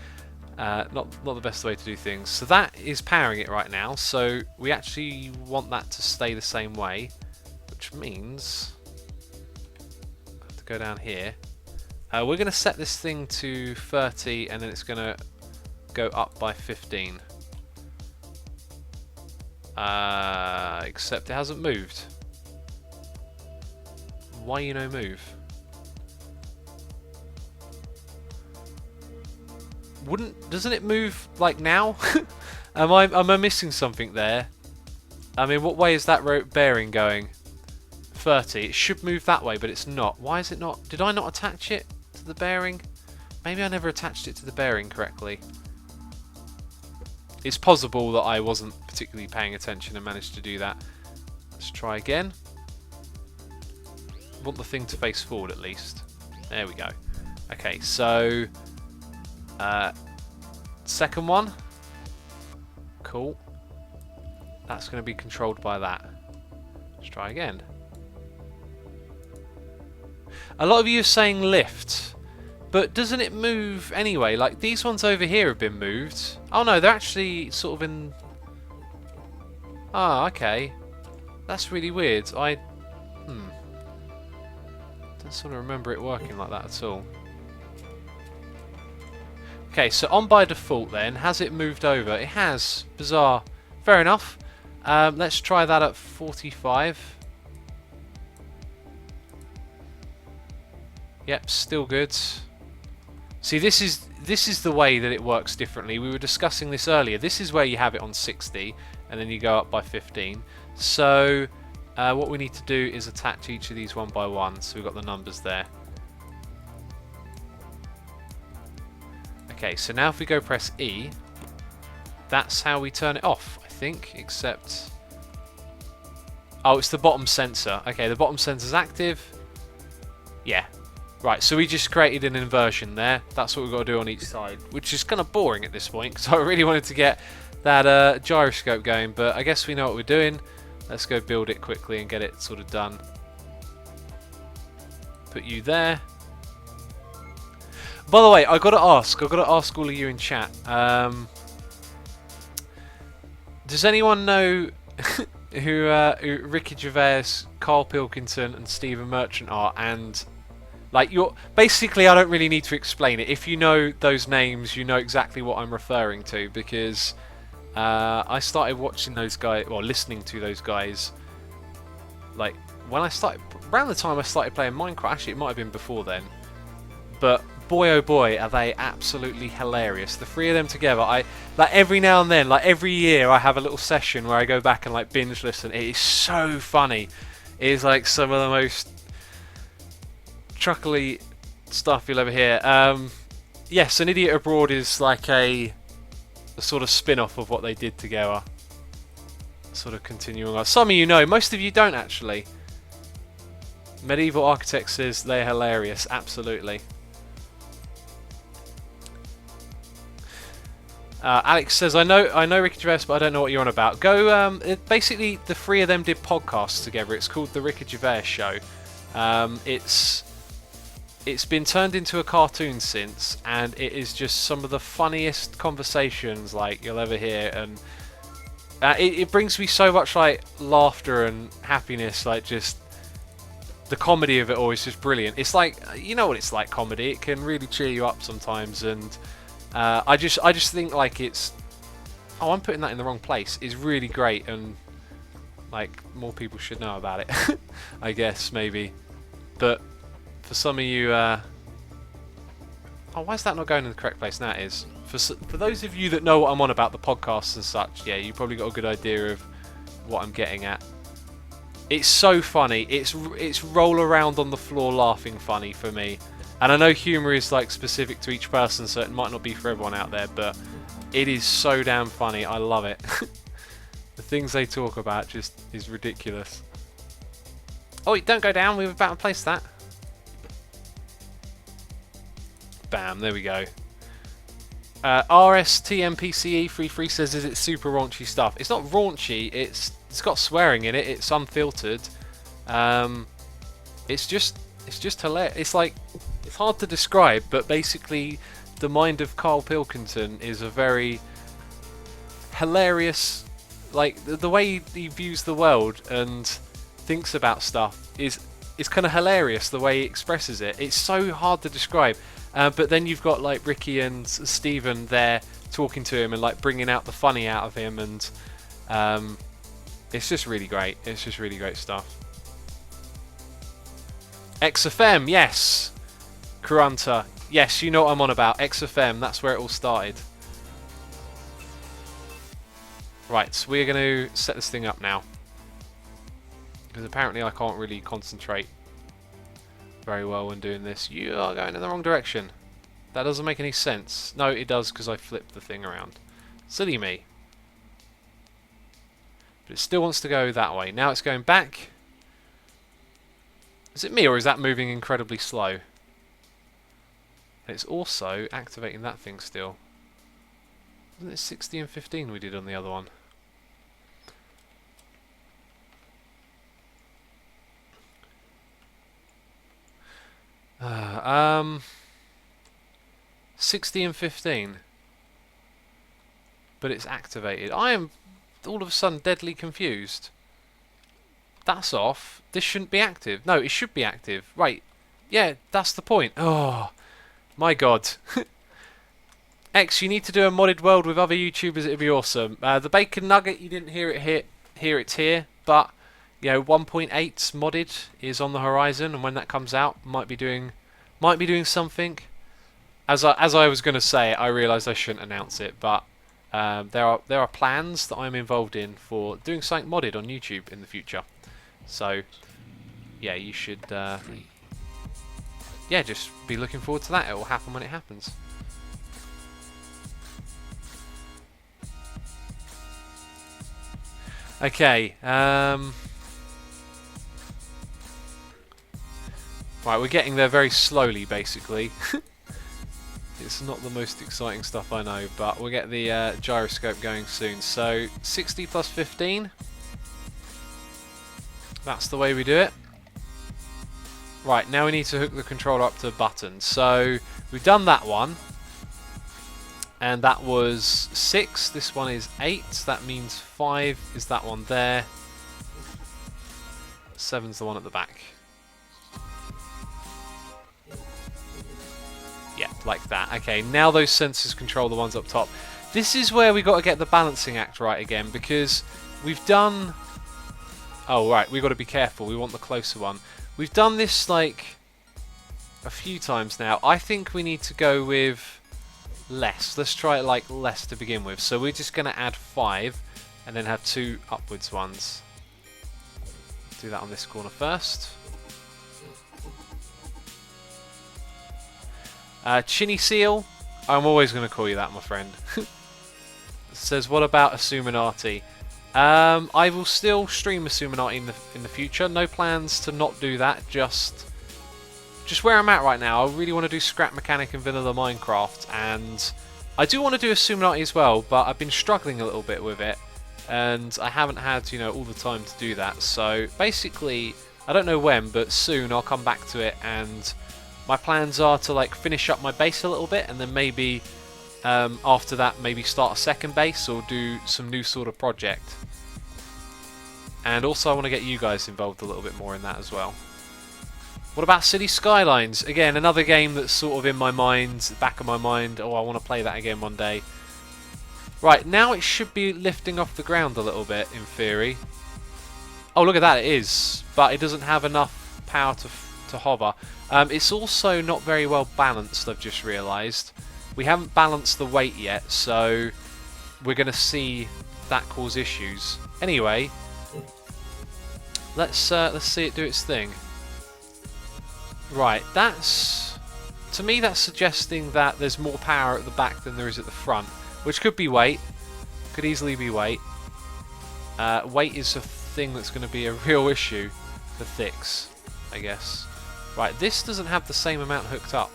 Not the best way to do things. So that is powering it right now. So we actually want that to stay the same way. Which means... I have to go down here. We're going to set this thing to 30 and then it's going to go up by 15. Except it hasn't moved. Why you no move? Doesn't it move like now? am I missing something there? I mean, what way is that bearing going? 30. It should move that way, but it's not. Why is it not? Did I not attach it to the bearing? Maybe I never attached it to the bearing correctly. It's possible that I wasn't particularly paying attention and managed to do that. Let's try again. I want the thing to face forward at least. There we go. Okay, so second one. Cool. That's going to be controlled by that. Let's try again. A lot of you are saying lift, but doesn't it move anyway? Like these ones over here have been moved. Oh no, they're actually sort of in... Ah, okay. That's really weird. Don't sort of remember it working like that at all. Okay, so on by default then, has it moved over? It has. Bizarre. Fair enough. Let's try that at 45. Yep, still good. See, this is the way that it works differently. We were discussing this earlier. This is where you have it on 60, and then you go up by 15. So what we need to do is attach each of these one by one, so we've got the numbers there. Okay, so now if we go press E, that's how we turn it off, I think, except... Oh, it's the bottom sensor. Okay, the bottom sensor's active. Yeah. Right, so we just created an inversion there. That's what we've got to do on each side, which is kind of boring at this point, because I really wanted to get that gyroscope going, but I guess we know what we're doing. Let's go build it quickly and get it sort of done. Put you there. By the way, I've got to ask all of you in chat. Does anyone know who Ricky Gervais, Carl Pilkington, and Stephen Merchant are? And like, basically, I don't really need to explain it. If you know those names, you know exactly what I'm referring to, because I started watching those guys, or listening to those guys, like when I started, around the time I started playing Minecraft. Actually, it might have been before then, but boy oh boy are they absolutely hilarious. The three of them together, like every now and then, like every year, I have a little session where I go back and like binge listen. It is so funny. It is like some of the most chuckly stuff you'll ever hear. Yes, An Idiot Abroad is like a sort of spin-off of what they did together. Sort of continuing on. Some of you know, most of you don't actually. Medieval Architect says they're hilarious, absolutely. Alex says, I know Ricky Gervais, but I don't know what you're on about. Go, basically, the three of them did podcasts together. It's called The Ricky Gervais Show. It's been turned into a cartoon since, and it is just some of the funniest conversations like you'll ever hear, and it brings me so much like laughter and happiness. Like, just the comedy of it all is just brilliant. It's like, you know what it's like, comedy. It can really cheer you up sometimes, and I just think like it's... Oh, I'm putting that in the wrong place. It's really great, and like more people should know about it. I guess maybe, but for some of you, oh, why is that not going in the correct place? Now it is. For those of you that know what I'm on about, the podcasts and such, yeah, you probably got a good idea of what I'm getting at. It's so funny. It's roll around on the floor laughing funny for me. And I know humour is like specific to each person, so it might not be for everyone out there, but it is so damn funny. I love it. The things they talk about just is ridiculous. Oh, don't go down. We were about to place that. Bam, there we go. RSTMPCE33 says, is it super raunchy stuff? It's not raunchy, it's got swearing in it, it's unfiltered. It's just hilarious. It's like, it's hard to describe, but basically the mind of Carl Pilkington is a very hilarious, like the way he views the world and thinks about stuff is kind of hilarious, the way he expresses it. It's so hard to describe. But then you've got like Ricky and Stephen there talking to him and like bringing out the funny out of him, and it's just really great. It's just really great stuff. XFM, yes. Kuranta, yes, you know what I'm on about. XFM, that's where it all started. Right, so we're going to set this thing up now, because apparently I can't really concentrate very well when doing this. You are going in the wrong direction. That doesn't make any sense. No, it does, because I flipped the thing around. Silly me. But it still wants to go that way. Now it's going back. Is it me, or is that moving incredibly slow? It's also activating that thing still. Wasn't it 60 and 15 we did on the other one? 60 and 15. But it's activated. I am all of a sudden deadly confused. That's off. This shouldn't be active. No, it should be active. Right. Yeah, that's the point. Oh, my God. X, you need to do a modded world with other YouTubers. It'd be awesome. The Bacon Nugget, you didn't hear it here. It's here. But, you know, 1.8 modded is on the horizon, and when that comes out, might be doing something. As I was going to say, I realised I shouldn't announce it, but there are plans that I'm involved in for doing something modded on YouTube in the future. So yeah, you should yeah, just be looking forward to that. It will happen when it happens. Okay, right, we're getting there very slowly, basically. It's not the most exciting stuff I know, but we'll get the gyroscope going soon. So 60 plus 15. That's the way we do it. Right, now we need to hook the controller up to a button. So we've done that one. And that was 6. This one is 8. That means 5 is that one there. 7's the one at the back. Yeah, like that. Okay, now those sensors control the ones up top. This is where we got to get the balancing act right again, because we've done... Oh, right, we've got to be careful. We want the closer one. We've done this, like, a few times now. I think we need to go with less. Let's try it, like, less to begin with. So we're just going to add 5 and then have 2 upwards ones. Do that on this corner first. Chinny Seal, I'm always going to call you that, my friend. Says, what about Asuminati? I will still stream Asuminati in the future. No plans to not do that. Just where I'm at right now. I really want to do Scrap Mechanic and Vanilla Minecraft, and I do want to do Asuminati as well. But I've been struggling a little bit with it, and I haven't had all the time to do that. So basically, I don't know when, but soon I'll come back to it, and my plans are to like finish up my base a little bit, and then maybe after that maybe start a second base or do some new sort of project. And also I want to get you guys involved a little bit more in that as well. What about City Skylines? Again, another game that's sort of in my mind, back of my mind. Oh, I want to play that again one day. Right, now it should be lifting off the ground a little bit in theory. Oh, look at that, it is. But it doesn't have enough power to hover. It's also not very well balanced, I've just realised. We haven't balanced the weight yet, so we're going to see that cause issues. Anyway, let's see it do its thing. Right, to me that's suggesting that there's more power at the back than there is at the front, which could be weight, could easily be weight. Weight is a thing that's going to be a real issue for Thix, I guess. Right, this doesn't have the same amount hooked up.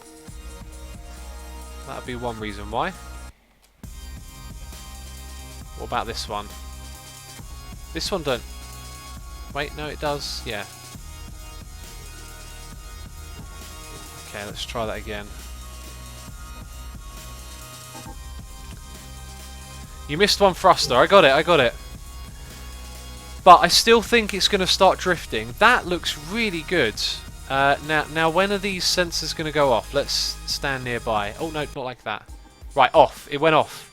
That would be one reason why. What about this one? This one don't... Wait, no it does, yeah. Okay, let's try that again. You missed one thruster, I got it. But I still think it's going to start drifting. That looks really good. Now, when are these sensors going to go off? Let's stand nearby. Oh, no, not like that. Right, off. It went off.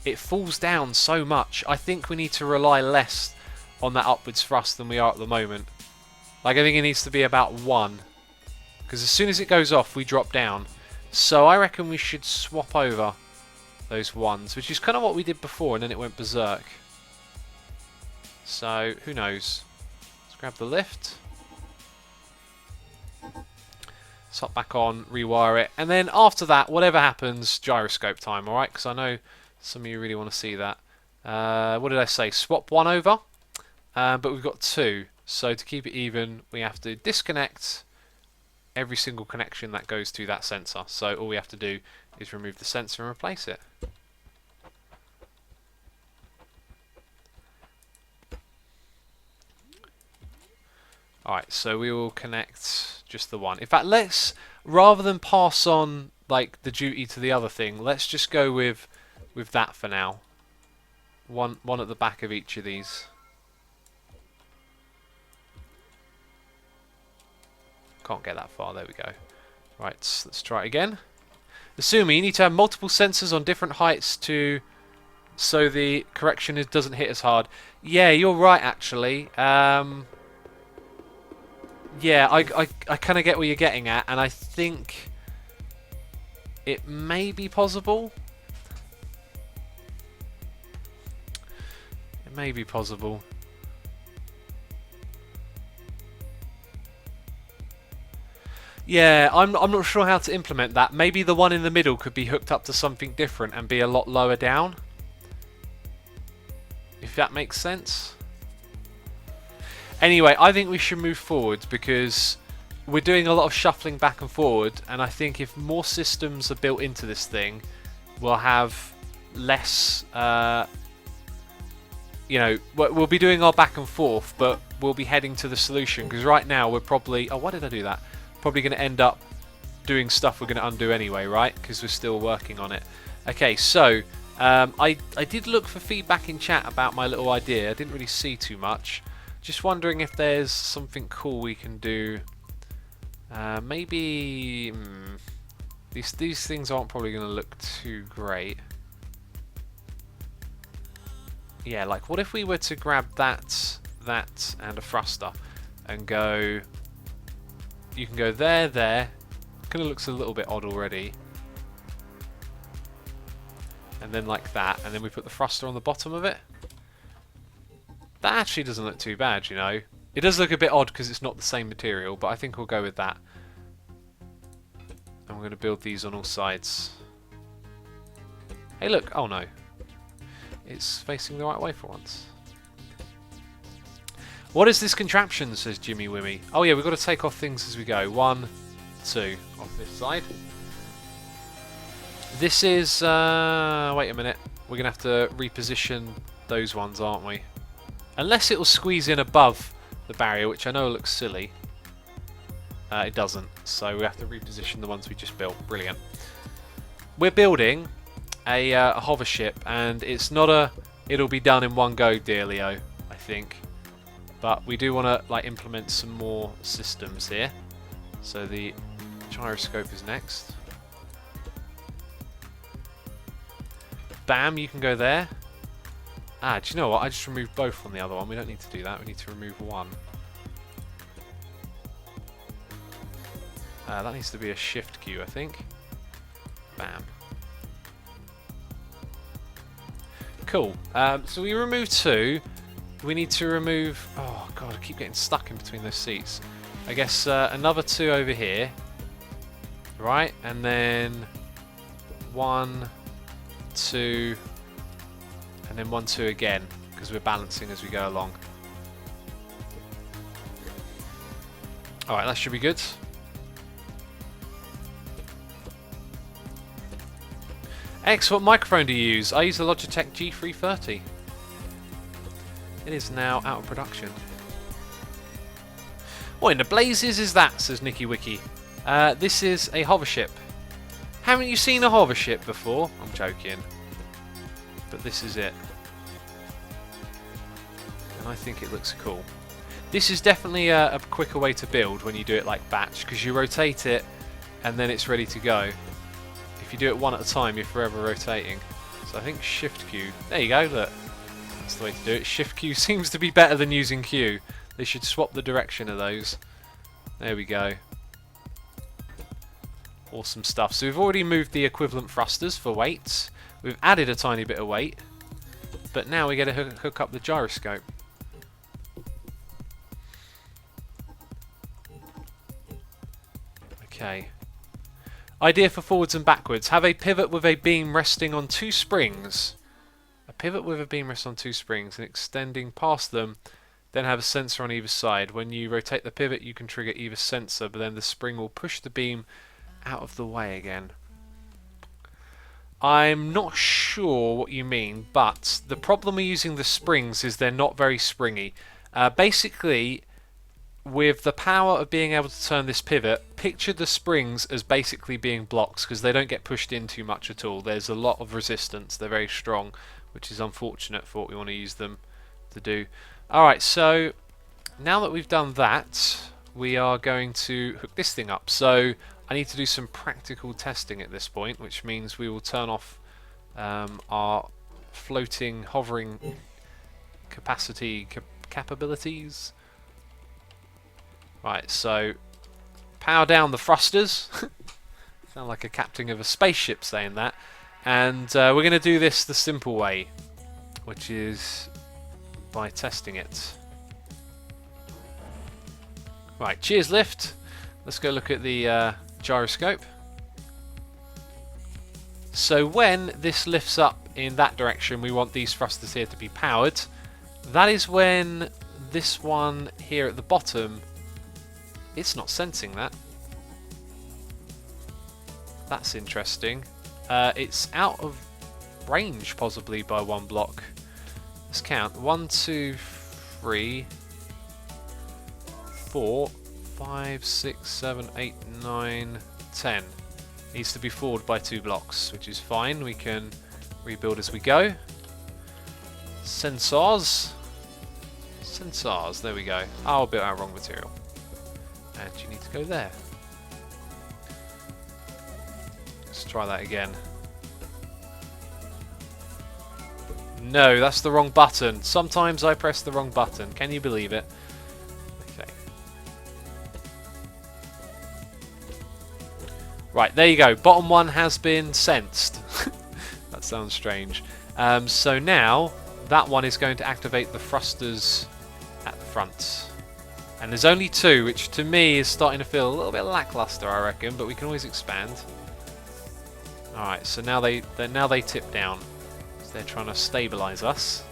It falls down so much. I think we need to rely less on that upwards thrust than we are at the moment. Like, I think it needs to be about 1. Because as soon as it goes off, we drop down. So I reckon we should swap over those 1s, which is kind of what we did before, and then it went berserk. So, who knows? Let's grab the lift. Let's hop back on, rewire it, and then after that, whatever happens, gyroscope time, alright? Because I know some of you really want to see that. What did I say? Swap 1 over, but we've got 2. So to keep it even, we have to disconnect every single connection that goes to that sensor. So all we have to do is remove the sensor and replace it. Alright, so we will connect just the one. In fact, let's, rather than pass on like the duty to the other thing, let's just go with that for now. One at the back of each of these. Can't get that far, there we go. Right, let's try it again. Assuming you need to have multiple sensors on different heights so the correction doesn't hit as hard. Yeah, you're right actually. Yeah, I kind of get what you're getting at, and I think it may be possible. It may be possible. Yeah, I'm not sure how to implement that. Maybe the one in the middle could be hooked up to something different and be a lot lower down. If that makes sense. Anyway, I think we should move forward because we're doing a lot of shuffling back and forward, and I think if more systems are built into this thing, we'll have less, you know, we'll be doing our back and forth, but we'll be heading to the solution, because right now we're probably, oh, why did I do that? Probably going to end up doing stuff we're going to undo anyway, right? Because we're still working on it. Okay, so I did look for feedback in chat about my little idea. I didn't really see too much. Just wondering if there's something cool we can do. Maybe these things aren't probably going to look too great. Yeah, like what if we were to grab that, and a thruster, and go. You can go there, there. Kind of looks a little bit odd already. And then like that, and then we put the thruster on the bottom of it. That actually doesn't look too bad, you know. It does look a bit odd because it's not the same material, but I think we'll go with that. And we're going to build these on all sides. Hey look, oh no. It's facing the right way for once. What is this contraption, says Jimmy Wimmy. Oh yeah, we've got to take off things as we go. 1, 2, off this side. This is, wait a minute. We're going to have to reposition those ones, aren't we? Unless it will squeeze in above the barrier, which I know looks silly. It doesn't, so we have to reposition the ones we just built. Brilliant. We're building a hover ship, and it's not a it'll be done in one go, dear Leo, I think. But we do want to like implement some more systems here. So the gyroscope is next. Bam, you can go there. Ah, do you know what? I just removed both on the other one. We don't need to do that. We need to remove one. That needs to be a shift cue, I think. Bam. Cool. So we removed 2. We need to remove... Oh, God, I keep getting stuck in between those seats. I guess another 2 over here. Right, and then 1, 2... and then 1, 2 again, because we're balancing as we go along. Alright, that should be good. X, what microphone do you use? I use the Logitech G330. It is now out of production. What in the blazes is that, says Nicky Wiki. This is a hover ship. Haven't you seen a hover ship before? I'm joking. But this is it. And I think it looks cool. This is definitely a quicker way to build when you do it like batch, because you rotate it and then it's ready to go. If you do it one at a time, you're forever rotating. So I think shift Q. There you go, look. That's the way to do it. Shift Q seems to be better than using Q. They should swap the direction of those. There we go. Awesome stuff. So we've already moved the equivalent thrusters for weights. We've added a tiny bit of weight. But now we get to hook up the gyroscope. Okay. Idea for forwards and backwards. Have a pivot with a beam resting on 2 springs. A pivot with a beam resting on 2 springs and extending past them. Then have a sensor on either side. When you rotate the pivot, you can trigger either sensor, but then the spring will push the beam out of the way again. I'm not sure what you mean, but the problem with using the springs is they're not very springy. Basically, with the power of being able to turn this pivot, picture the springs as basically being blocks, because they don't get pushed in too much at all. There's a lot of resistance. They're very strong, which is unfortunate for what we want to use them to do. Alright, so now that we've done that, we are going to hook this thing up. So I need to do some practical testing at this point, which means we will turn off our floating, hovering capabilities. Right, so power down the thrusters. Sound like a captain of a spaceship saying that. And we're going to do this the simple way, which is by testing it. Right, cheers lift. Let's go look at the gyroscope. So when this lifts up in that direction, we want these thrusters here to be powered. That is when this one here at the bottom, it's not sensing that. That's interesting. It's out of range possibly by 1 block. Let's count. 1, 2, 3, 4, 5, 6, 7, 8, 9, 10. Needs to be forward by 2 blocks, which is fine. We can rebuild as we go. Sensors. Sensors, there we go. Oh, I built our wrong material. And you need to go there. Let's try that again. No, that's the wrong button. Sometimes I press the wrong button. Can you believe it? Okay. Right, there you go. Bottom one has been sensed. That sounds strange. So now, that one is going to activate the thrusters at the front. And there's only 2, which to me is starting to feel a little bit lackluster, I reckon, but we can always expand. Alright, so now they tip down. So they're trying to stabilize us.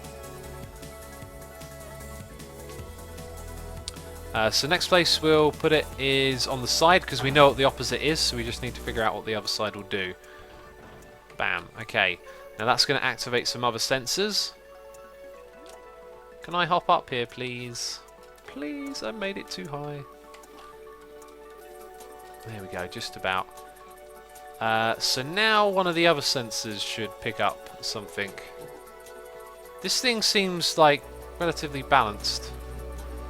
So next place we'll put it is on the side, because we know what the opposite is, so we just need to figure out what the other side will do. Bam, okay. Now that's going to activate some other sensors. Can I hop up here, please? Please, I made it too high. There we go, just about. So now one of the other sensors should pick up something. This thing seems like relatively balanced.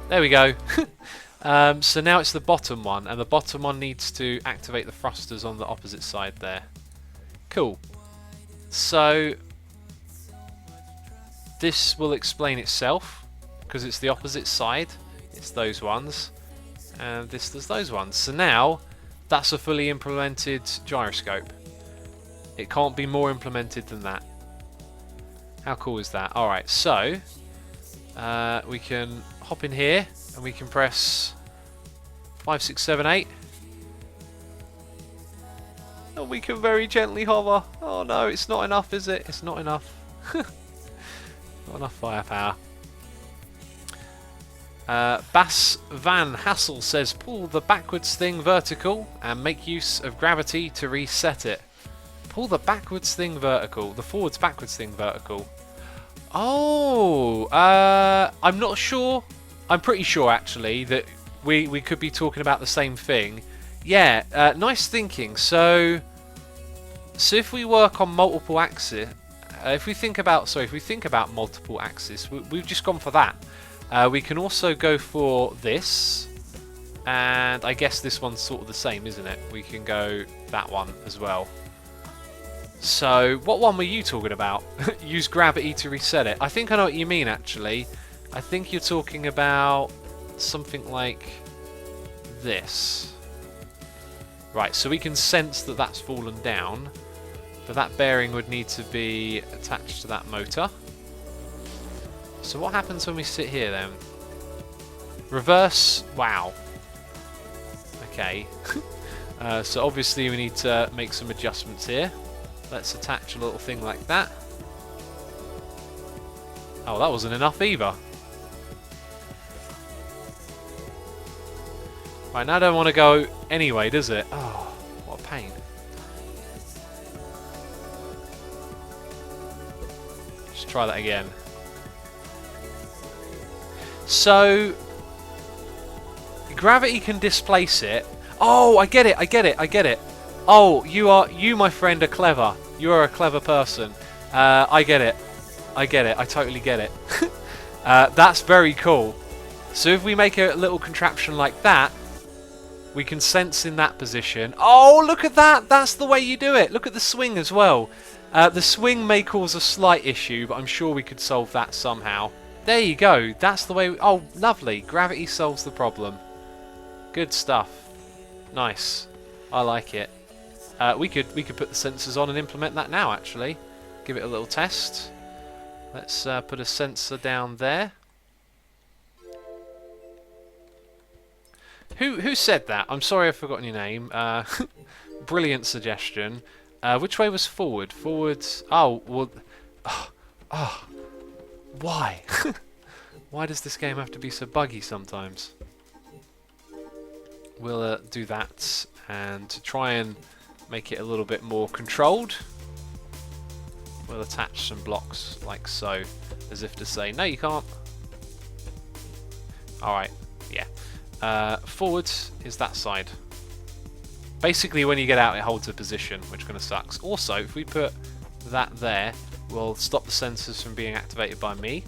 There we go. So now it's the bottom one, and the bottom one needs to activate the thrusters on the opposite side there. Cool. So this will explain itself, because it's the opposite side. It's those ones, and this does those ones. So now that's a fully implemented gyroscope. It can't be more implemented than that. How cool is that? Alright, so we can hop in here and we can press 5, 6, 7, 8. And we can very gently hover. Oh no, it's not enough, is it? It's not enough. Not enough firepower. Bas Van Hassel says, pull the backwards thing vertical and make use of gravity to reset it. Pull the backwards thing vertical. The forwards backwards thing vertical. Oh, I'm not sure. I'm pretty sure actually that we could be talking about the same thing. Yeah, nice thinking. So if we work on multiple axis, if we think about multiple axis, we've just gone for that. We can also go for this, and I guess this one's sort of the same, isn't it? We can go that one as well. So, what one were you talking about? Use gravity to reset it. I think I know what you mean, actually. I think you're talking about something like this. Right, so we can sense that that's fallen down, but that bearing would need to be attached to that motor. So what happens when we sit here then? Reverse. Wow. Okay. So obviously we need to make some adjustments here. Let's attach a little thing like that. Oh, that wasn't enough either. Right, now I don't want to go anyway, does it? Oh, what a pain. Just try that again. So gravity can displace it. Oh, I get it, I get it, I get it. Oh, you my friend are clever. You are a clever person. I get it. I get it. I totally get it. That's very cool. So if we make a little contraption like that, we can sense in that position. Oh, look at that. That's the way you do it. Look at the swing as well. The swing may cause a slight issue, but I'm sure we could solve that somehow. There you go. That's the way. Oh, lovely. Gravity solves the problem. Good stuff. Nice. I like it. We could put the sensors on and implement that now. Actually, give it a little test. Let's put a sensor down there. Who said that? I'm sorry I've forgotten your name. Brilliant suggestion. Which way was forward? Forwards. Oh, well. Oh, why? Why does this game have to be so buggy sometimes? We'll do that, and to try and make it a little bit more controlled, we'll attach some blocks like so, as if to say, no, you can't. Alright, yeah. Forwards is that side. Basically, when you get out, it holds a position, which kind of sucks. Also, if we put that there, we'll stop the sensors from being activated by me.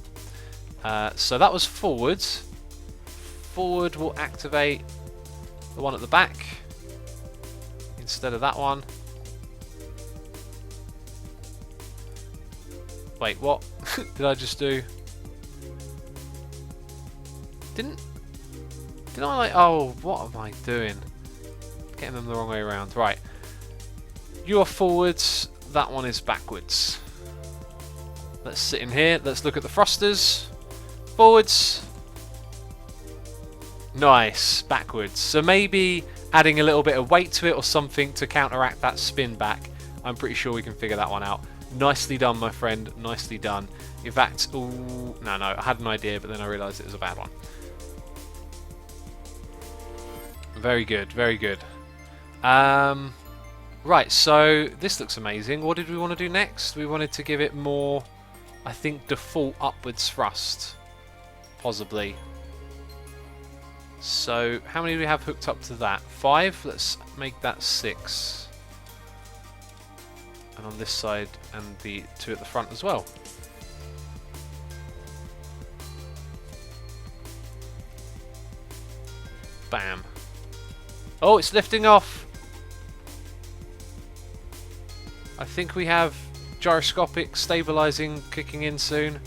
So that was forwards. Forward will activate the one at the back instead of that one. Wait, what did I just do? Didn't I like... Oh, what am I doing? Getting them the wrong way around. Right. You are forwards. That one is backwards. Let's sit in here. Let's look at the thrusters. Forwards. Nice. Backwards. So maybe adding a little bit of weight to it or something to counteract that spin back. I'm pretty sure we can figure that one out. Nicely done, my friend. Nicely done. In fact, ooh, no, I had an idea, but then I realised it was a bad one. Very good, very good. Right, so this looks amazing. What did we want to do next? We wanted to give it more, I think, default upwards thrust. Possibly. So, how many do we have hooked up to that? 5? Let's make that 6. And on this side, and the 2 at the front as well. Bam. Oh, it's lifting off. I think we have gyroscopic stabilizing kicking in soon.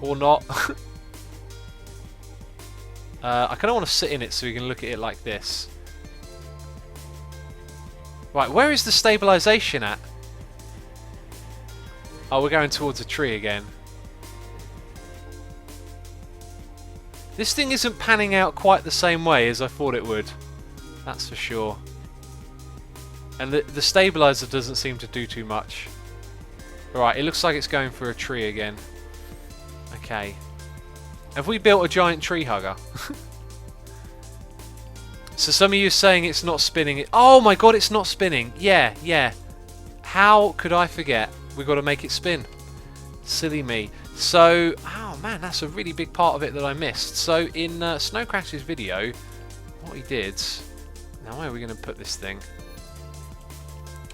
Or not. I kind of want to sit in it so we can look at it like this. Right, where is the stabilization at? Oh, we're going towards a tree again. This thing isn't panning out quite the same way as I thought it would. That's for sure. And the stabilizer doesn't seem to do too much. Alright, it looks like it's going for a tree again. Okay. Have we built a giant tree hugger? So some of you are saying it's not spinning. Oh my god, it's not spinning. Yeah. How could I forget? We've got to make it spin. Silly me. So, oh man, that's a really big part of it that I missed. So in Snow Crash's video, what he did... Now where are we going to put this thing?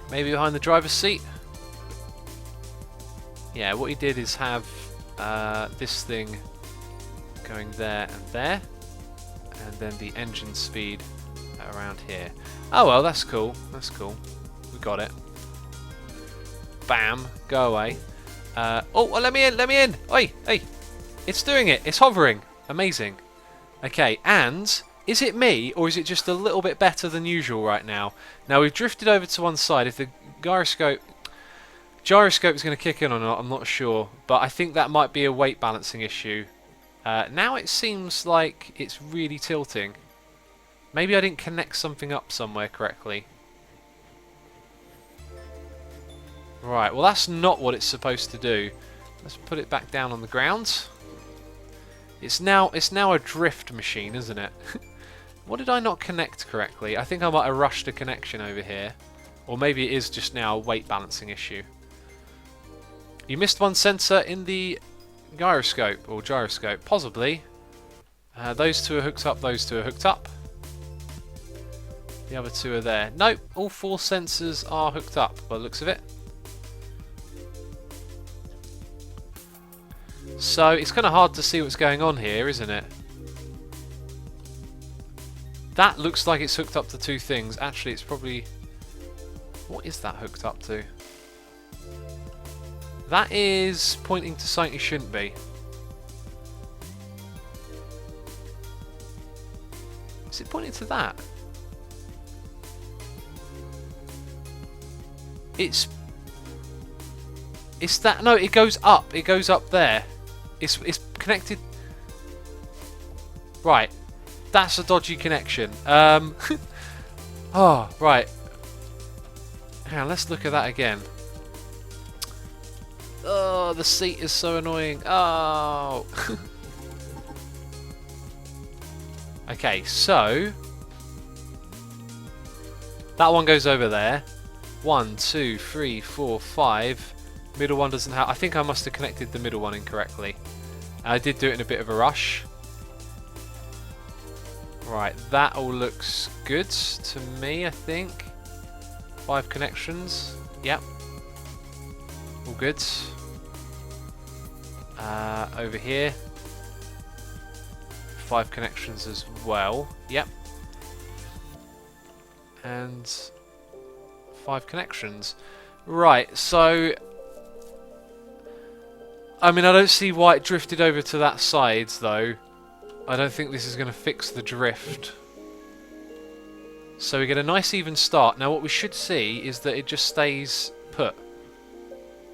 Maybe behind the driver's seat? Yeah, what he did is have this thing going there and there. And then the engine speed around here. Oh well, that's cool. That's cool. We got it. Bam. Go away. Oh, well, let me in. Oi, hey. It's doing it. It's hovering. Amazing. Okay, and is it me or is it just a little bit better than usual right now? Now we've drifted over to one side. If the gyroscope is going to kick in or not, I'm not sure. But I think that might be a weight balancing issue. Now it seems like it's really tilting. Maybe I didn't connect something up somewhere correctly. Right, well that's not what it's supposed to do. Let's put it back down on the ground. It's now a drift machine, isn't it? What did I not connect correctly? I think I might have rushed a connection over here. Or maybe it is just now a weight balancing issue. You missed one sensor in the gyroscope, or gyroscope, possibly. Those two are hooked up, those two are hooked up. The other two are there. Nope, all 4 sensors are hooked up by the looks of it. So it's kind of hard to see what's going on here, isn't it? That looks like it's hooked up to 2 things. Actually, it's probably... What is that hooked up to? That is pointing to something it shouldn't be. Is it pointing to that? It's that... No, it goes up. It goes up there. It's connected... Right. That's a dodgy connection. Oh, right. Hang on, let's look at that again. Oh, the seat is so annoying. Oh. Okay, so that one goes over there. 1, 2, 3, 4, 5. Middle one doesn't have. I think I must have connected the middle one incorrectly. I did do it in a bit of a rush. Right, that all looks good to me, I think. 5 connections. Yep. All good. Over here. 5 connections as well. Yep. And 5 connections. Right, so I mean, I don't see why it drifted over to that side, though. I don't think this is going to fix the drift. So we get a nice even start. Now what we should see is that it just stays put.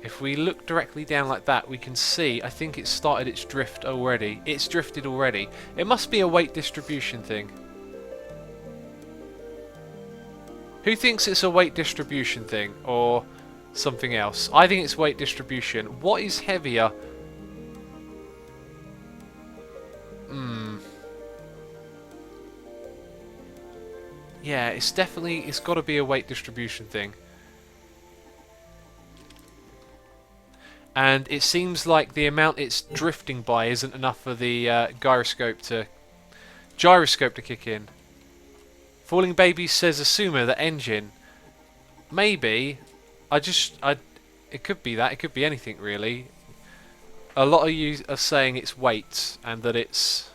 If we look directly down like that, we can see, I think it's started its drift already. It's drifted already. It must be a weight distribution thing. Who thinks it's a weight distribution thing, or something else? I think it's weight distribution. What is heavier? Yeah, it's got to be a weight distribution thing. And it seems like the amount it's drifting by isn't enough for the gyroscope to kick in. Falling Baby says Asuma, the engine. Maybe. It could be that. It could be anything, really. A lot of you are saying it's weight and that it's...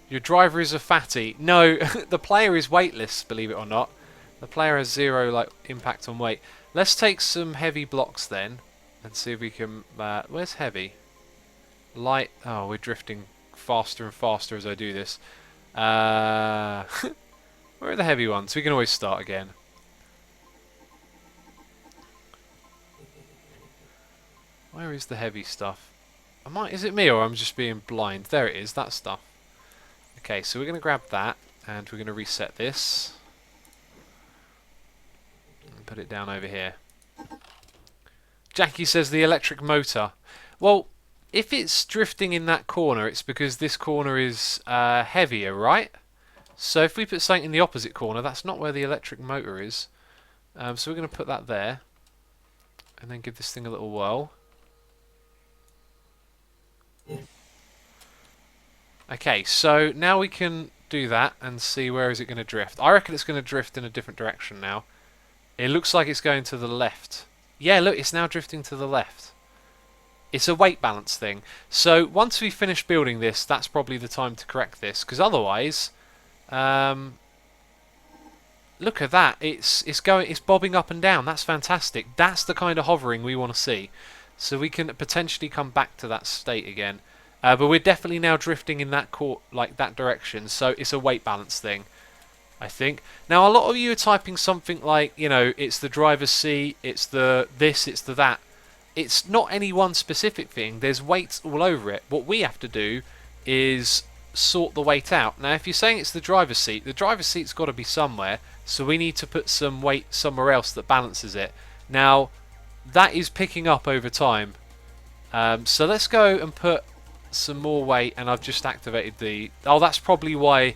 Your driver is a fatty. No, the player is weightless, believe it or not. The player has zero impact on weight. Let's take some heavy blocks then and see if we can... where's heavy? Light... Oh, we're drifting faster and faster as I do this. Where are the heavy ones? We can always start again. Where is the heavy stuff? Is it me or I'm just being blind? There it is, that stuff. Okay, so we're going to grab that and we're going to reset this. And put it down over here. Jackie says the electric motor. Well, if it's drifting in that corner, it's because this corner is heavier, right? So if we put something in the opposite corner, that's not where the electric motor is. So we're going to put that there. And then give this thing a little whirl. Okay, so now we can do that and see where is it going to drift. I reckon it's going to drift in a different direction now. It looks like it's going to the left. Yeah, look, it's now drifting to the left. It's a weight balance thing. So once we finish building this, that's probably the time to correct this, because otherwise, look at that. It's bobbing up and down. That's fantastic. That's the kind of hovering we want to see. So we can potentially come back to that state again. But we're definitely now drifting in that that direction, so it's a weight balance thing, I think. Now, a lot of you are typing something like, you know, it's the driver's seat, it's the this, it's the that. It's not any one specific thing. There's weights all over it. What we have to do is sort the weight out. Now, if you're saying it's the driver's seat's got to be somewhere, so we need to put some weight somewhere else that balances it. Now, that is picking up over time. So let's go and put some more weight, and I've just activated the... Oh, that's probably why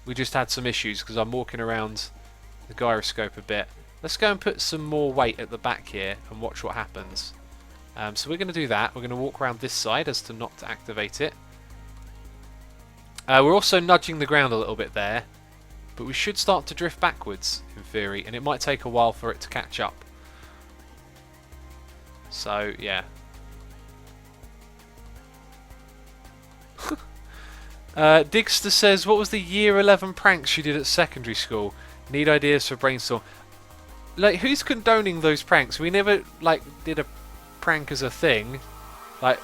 we just had some issues, because I'm walking around the gyroscope a bit. Let's go and put some more weight at the back here and watch what happens. So we're going to do that. We're going to walk around this side as to not to activate it. We're also nudging the ground a little bit there, but we should start to drift backwards in theory, and it might take a while for it to catch up. So yeah. Digster says, what was the year 11 pranks you did at secondary school? Need ideas for brainstorm. Like, who's condoning those pranks? We never, did a prank as a thing. Like,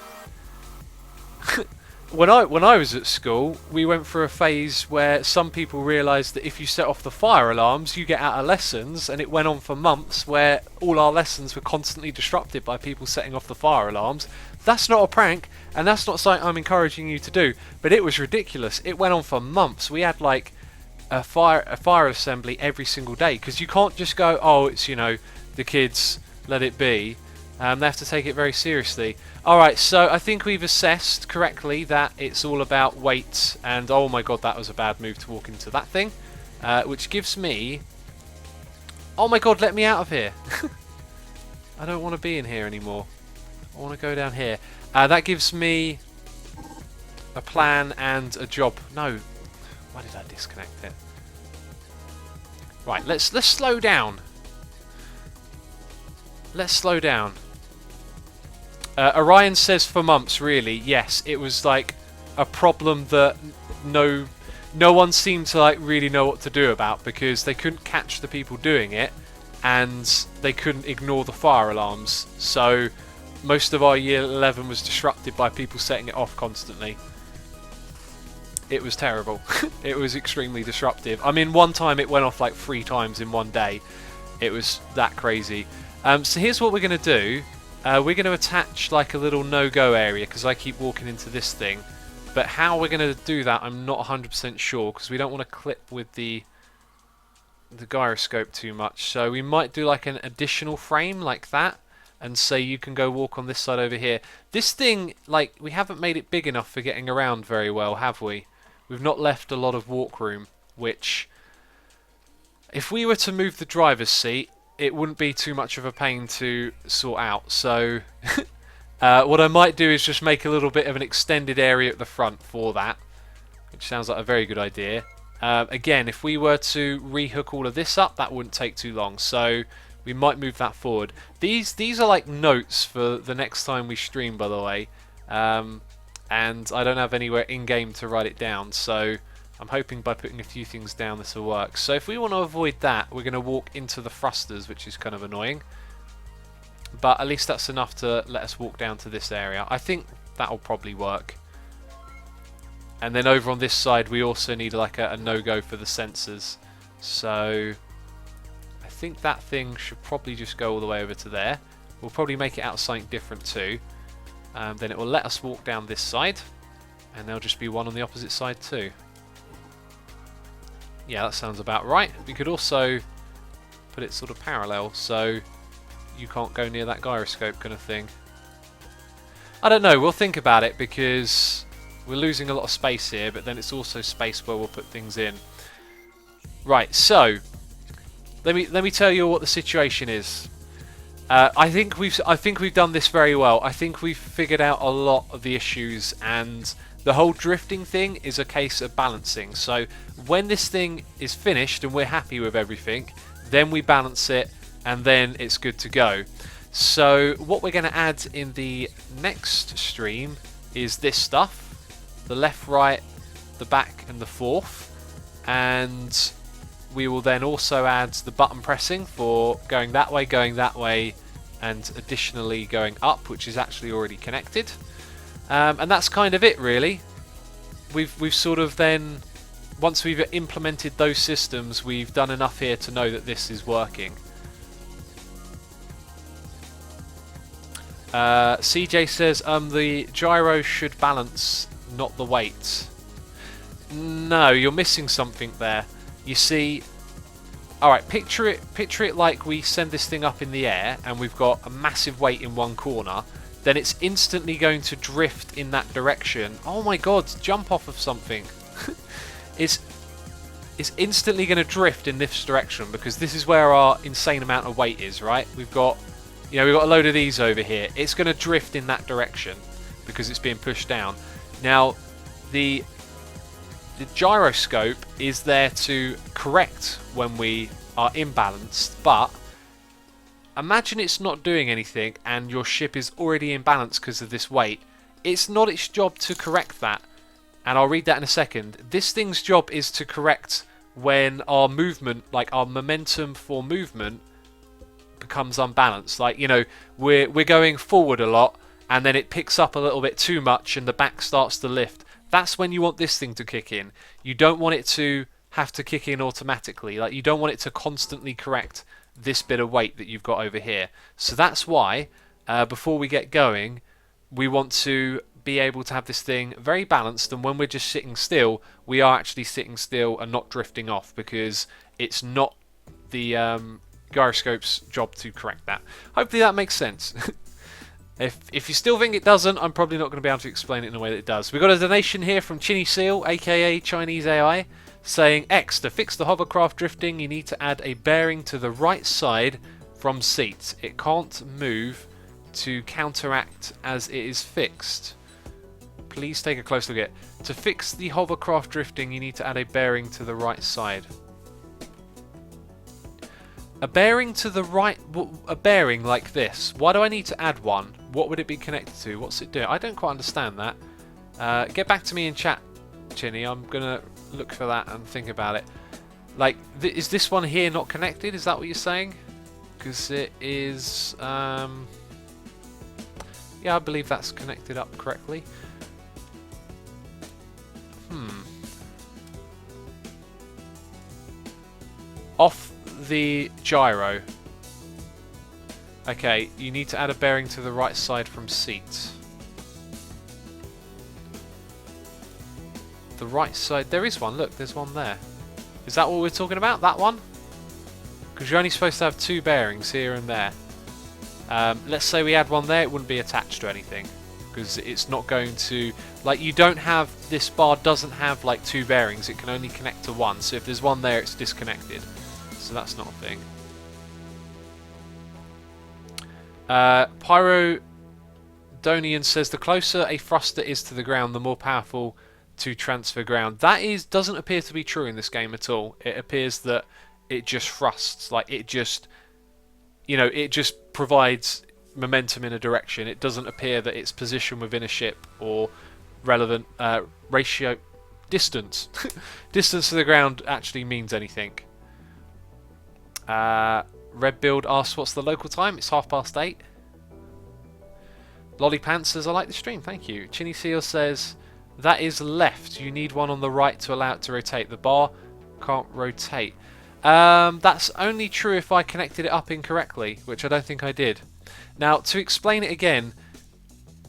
when I was at school, we went through a phase where some people realised that if you set off the fire alarms, you get out of lessons, and it went on for months where all our lessons were constantly disrupted by people setting off the fire alarms. That's not a prank, and that's not something I'm encouraging you to do, but it was ridiculous. It went on for months. We had like a fire assembly every single day, because you can't just go, oh, it's, you know, the kids, let it be. They have to take it very seriously. Alright, so I think we've assessed correctly that it's all about weight, and oh my god, that was a bad move to walk into that thing. Which gives me... Oh my god, let me out of here! I don't want to be in here anymore. I want to go down here. That gives me a plan and a job. No, why did I disconnect it? Right, let's slow down. Let's slow down. Orion says for months, really. Yes, it was like a problem that no one seemed to like really know what to do about, because they couldn't catch the people doing it and they couldn't ignore the fire alarms. So most of our year 11 was disrupted by people setting it off constantly. It was terrible. It was extremely disruptive. I mean, one time it went off like 3 times in one day. It was that crazy. So here's what we're going to do. We're going to attach like a little no-go area, because I keep walking into this thing. But how we're going to do that, I'm not 100% sure, because we don't want to clip with the gyroscope too much. So we might do like an additional frame like that, and say you can go walk on this side over here. This thing, like, we haven't made it big enough for getting around very well, have we? We've not left a lot of walk room, which, if we were to move the driver's seat, it wouldn't be too much of a pain to sort out. So what I might do is just make a little bit of an extended area at the front for that, which sounds like a very good idea. Again, if we were to rehook all of this up, that wouldn't take too long, so we might move that forward. These are like notes for the next time we stream, by the way, and I don't have anywhere in-game to write it down, so I'm hoping by putting a few things down this will work. So if we want to avoid that, we're going to walk into the thrusters, which is kind of annoying. But at least that's enough to let us walk down to this area. I think that'll probably work. And then over on this side, we also need like a no-go for the sensors. So I think that thing should probably just go all the way over to there. We'll probably make it out something different too. Then it will let us walk down this side. And there'll just be one on the opposite side too. Yeah, that sounds about right. We could also put it sort of parallel, so you can't go near that gyroscope kind of thing. I don't know, we'll think about it, because we're losing a lot of space here, but then it's also space where we'll put things in. Right, so let me tell you what the situation is. I think we've done this very well. I think we've figured out a lot of the issues, and the whole drifting thing is a case of balancing. So when this thing is finished and we're happy with everything, then we balance it, and then it's good to go. So what we're going to add in the next stream is this stuff: the left, right, the back, and the forth. And we will then also add the button pressing for going that way, and additionally going up, which is actually already connected. And that's kind of it, really. We've sort of then, once we've implemented those systems, we've done enough here to know that this is working. CJ says the gyro should balance, not the weight. No, you're missing something there. You see, alright, picture it like we send this thing up in the air and we've got a massive weight in one corner. Then it's instantly going to drift in that direction. Oh my god, jump off of something. It's instantly going to drift in this direction, because this is where our insane amount of weight is, right? We've got a load of these over here. It's going to drift in that direction because it's being pushed down. Now, the gyroscope is there to correct when we are imbalanced, but imagine it's not doing anything and your ship is already imbalanced because of this weight. It's not its job to correct that, and I'll read that in a second. This thing's job is to correct when our movement, like our momentum for movement, becomes unbalanced. Like, you know, we're going forward a lot, and then it picks up a little bit too much and the back starts to lift. That's when you want this thing to kick in. You don't want it to have to kick in automatically. Like, you don't want it to constantly correct this bit of weight that you've got over here. So that's why, before we get going, we want to be able to have this thing very balanced, and when we're just sitting still, we are actually sitting still and not drifting off, because it's not the gyroscope's job to correct that. Hopefully that makes sense. If you still think it doesn't, I'm probably not going to be able to explain it in a way that it does. We've got a donation here from Chinny Seal, aka Chinese AI, saying, X, to fix the hovercraft drifting, you need to add a bearing to the right side from seat. It can't move to counteract as it is fixed. Please take a close look at it. To fix the hovercraft drifting, you need to add a bearing to the right side. A bearing to the right, a bearing like this. Why do I need to add one? What would it be connected to? What's it doing? I don't quite understand that. Get back to me in chat, Chinny. I'm gonna look for that and think about it. Like, is this one here not connected? Is that what you're saying? Because it is. Yeah, I believe that's connected up correctly. Off the gyro. Okay, you need to add a bearing to the right side from seat. The right side, there is one, look, there's one there. Is that what we're talking about, that one? Because you're only supposed to have two bearings here and there. Let's say we had one there, it wouldn't be attached to anything. Because it's not going to, like, you don't have, this bar doesn't have like two bearings, it can only connect to one. So if there's one there, it's disconnected. So that's not a thing. Pyrodonian says the closer a thruster is to the ground, the more powerful to transfer ground. That doesn't appear to be true in this game at all. It appears that it just thrusts, like it just, you know, it just provides momentum in a direction. It doesn't appear that its position within a ship or relevant ratio, distance, distance to the ground actually means anything. Red Build asks what's the local time. It's 8:30. Lollipants says I like the stream, thank you. Chinny Seal says that is left. You need one on the right to allow it to rotate. The bar can't rotate. That's only true if I connected it up incorrectly, which I don't think I did. Now, to explain it again,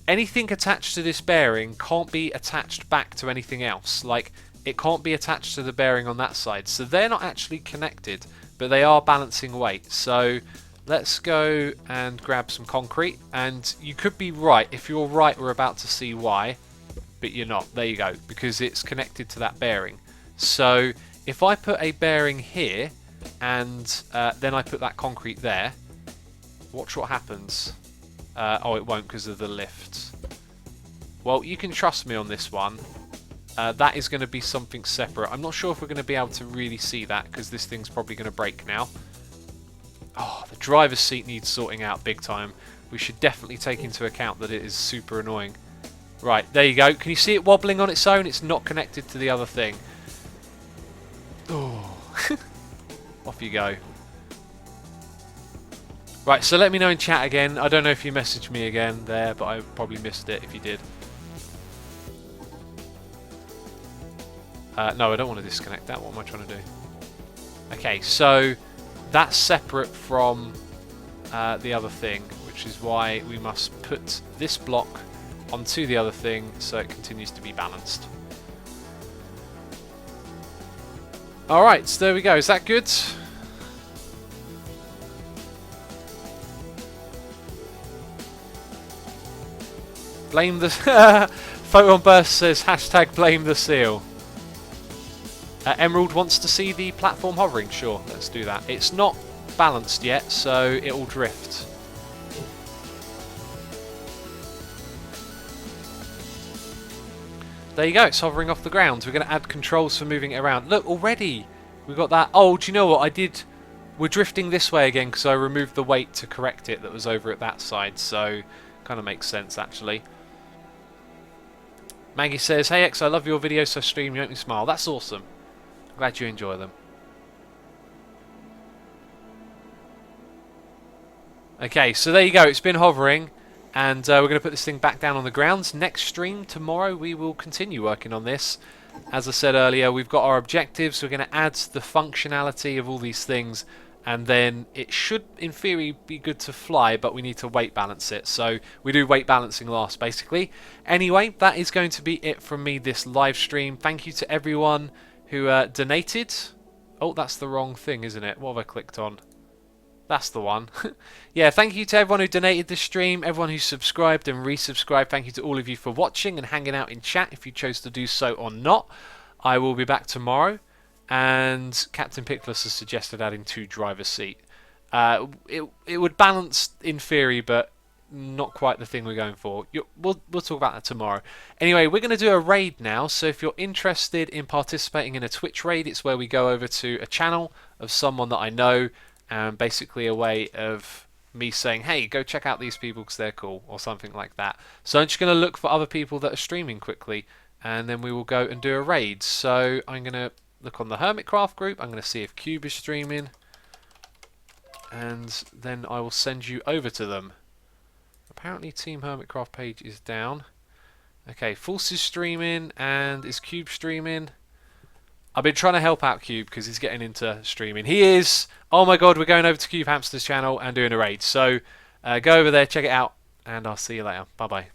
anything attached to this bearing can't be attached back to anything else. Like, it can't be attached to the bearing on that side. So they're not actually connected, but they are balancing weight. So let's go and grab some concrete. And you could be right. If you're right, we're about to see why. But you're not. There you go. Because it's connected to that bearing. So if I put a bearing here and then I put that concrete there, watch what happens. Oh, it won't because of the lift. Well, you can trust me on this one. That is going to be something separate. I'm not sure if we're going to be able to really see that because this thing's probably going to break now. Oh, the driver's seat needs sorting out big time. We should definitely take into account that it is super annoying. Right, there you go. Can you see it wobbling on its own? It's not connected to the other thing. Oh, off you go. Right, so let me know in chat again. I don't know if you messaged me again there, but I probably missed it if you did. No, I don't want to disconnect that. What am I trying to do? Okay, so that's separate from the other thing, which is why we must put this block onto the other thing so it continues to be balanced. Alright, so there we go. Is that good? Blame the... Photon Burst says hashtag blame the seal. Emerald wants to see the platform hovering. Sure, let's do that. It's not balanced yet, so it will drift. There you go, it's hovering off the ground. We're going to add controls for moving it around. Look, already we've got that. Oh, do you know what I did? We're drifting this way again because I removed the weight to correct it that was over at that side, so kind of makes sense actually. Maggie says, hey X, I love your videos, so stream, you make me smile. That's awesome. Glad you enjoy them. Okay, so there you go. It's been hovering, And we're going to put this thing back down on the ground. Next stream tomorrow we will continue working on this. As I said earlier, we've got our objectives. We're going to add the functionality of all these things, and then it should in theory be good to fly, but we need to weight balance it. So we do weight balancing last basically. Anyway, that is going to be it from me this live stream. Thank you to everyone who donated. Oh, that's the wrong thing, isn't it? What have I clicked on? That's the one. Yeah, thank you to everyone who donated this stream, everyone who subscribed and resubscribed. Thank you to all of you for watching and hanging out in chat if you chose to do so or not. I will be back tomorrow, and Captain Pickless has suggested adding 2 driver's seat. It would balance in theory, but not quite the thing we're going for. We'll talk about that tomorrow. Anyway, we're going to do a raid now, so if you're interested in participating in a Twitch raid, it's where we go over to a channel of someone that I know, and basically a way of me saying, hey, go check out these people because they're cool, or something like that. So I'm just going to look for other people that are streaming quickly, and then we will go and do a raid. So I'm going to look on the Hermitcraft group. I'm going to see if Cube is streaming, and then I will send you over to them. Apparently Team Hermitcraft page is down. Okay, False is streaming, and is Cube streaming? I've been trying to help out Cube because he's getting into streaming. He is. Oh my god, we're going over to Cube Hamster's channel and doing a raid. So go over there, check it out, and I'll see you later. Bye bye.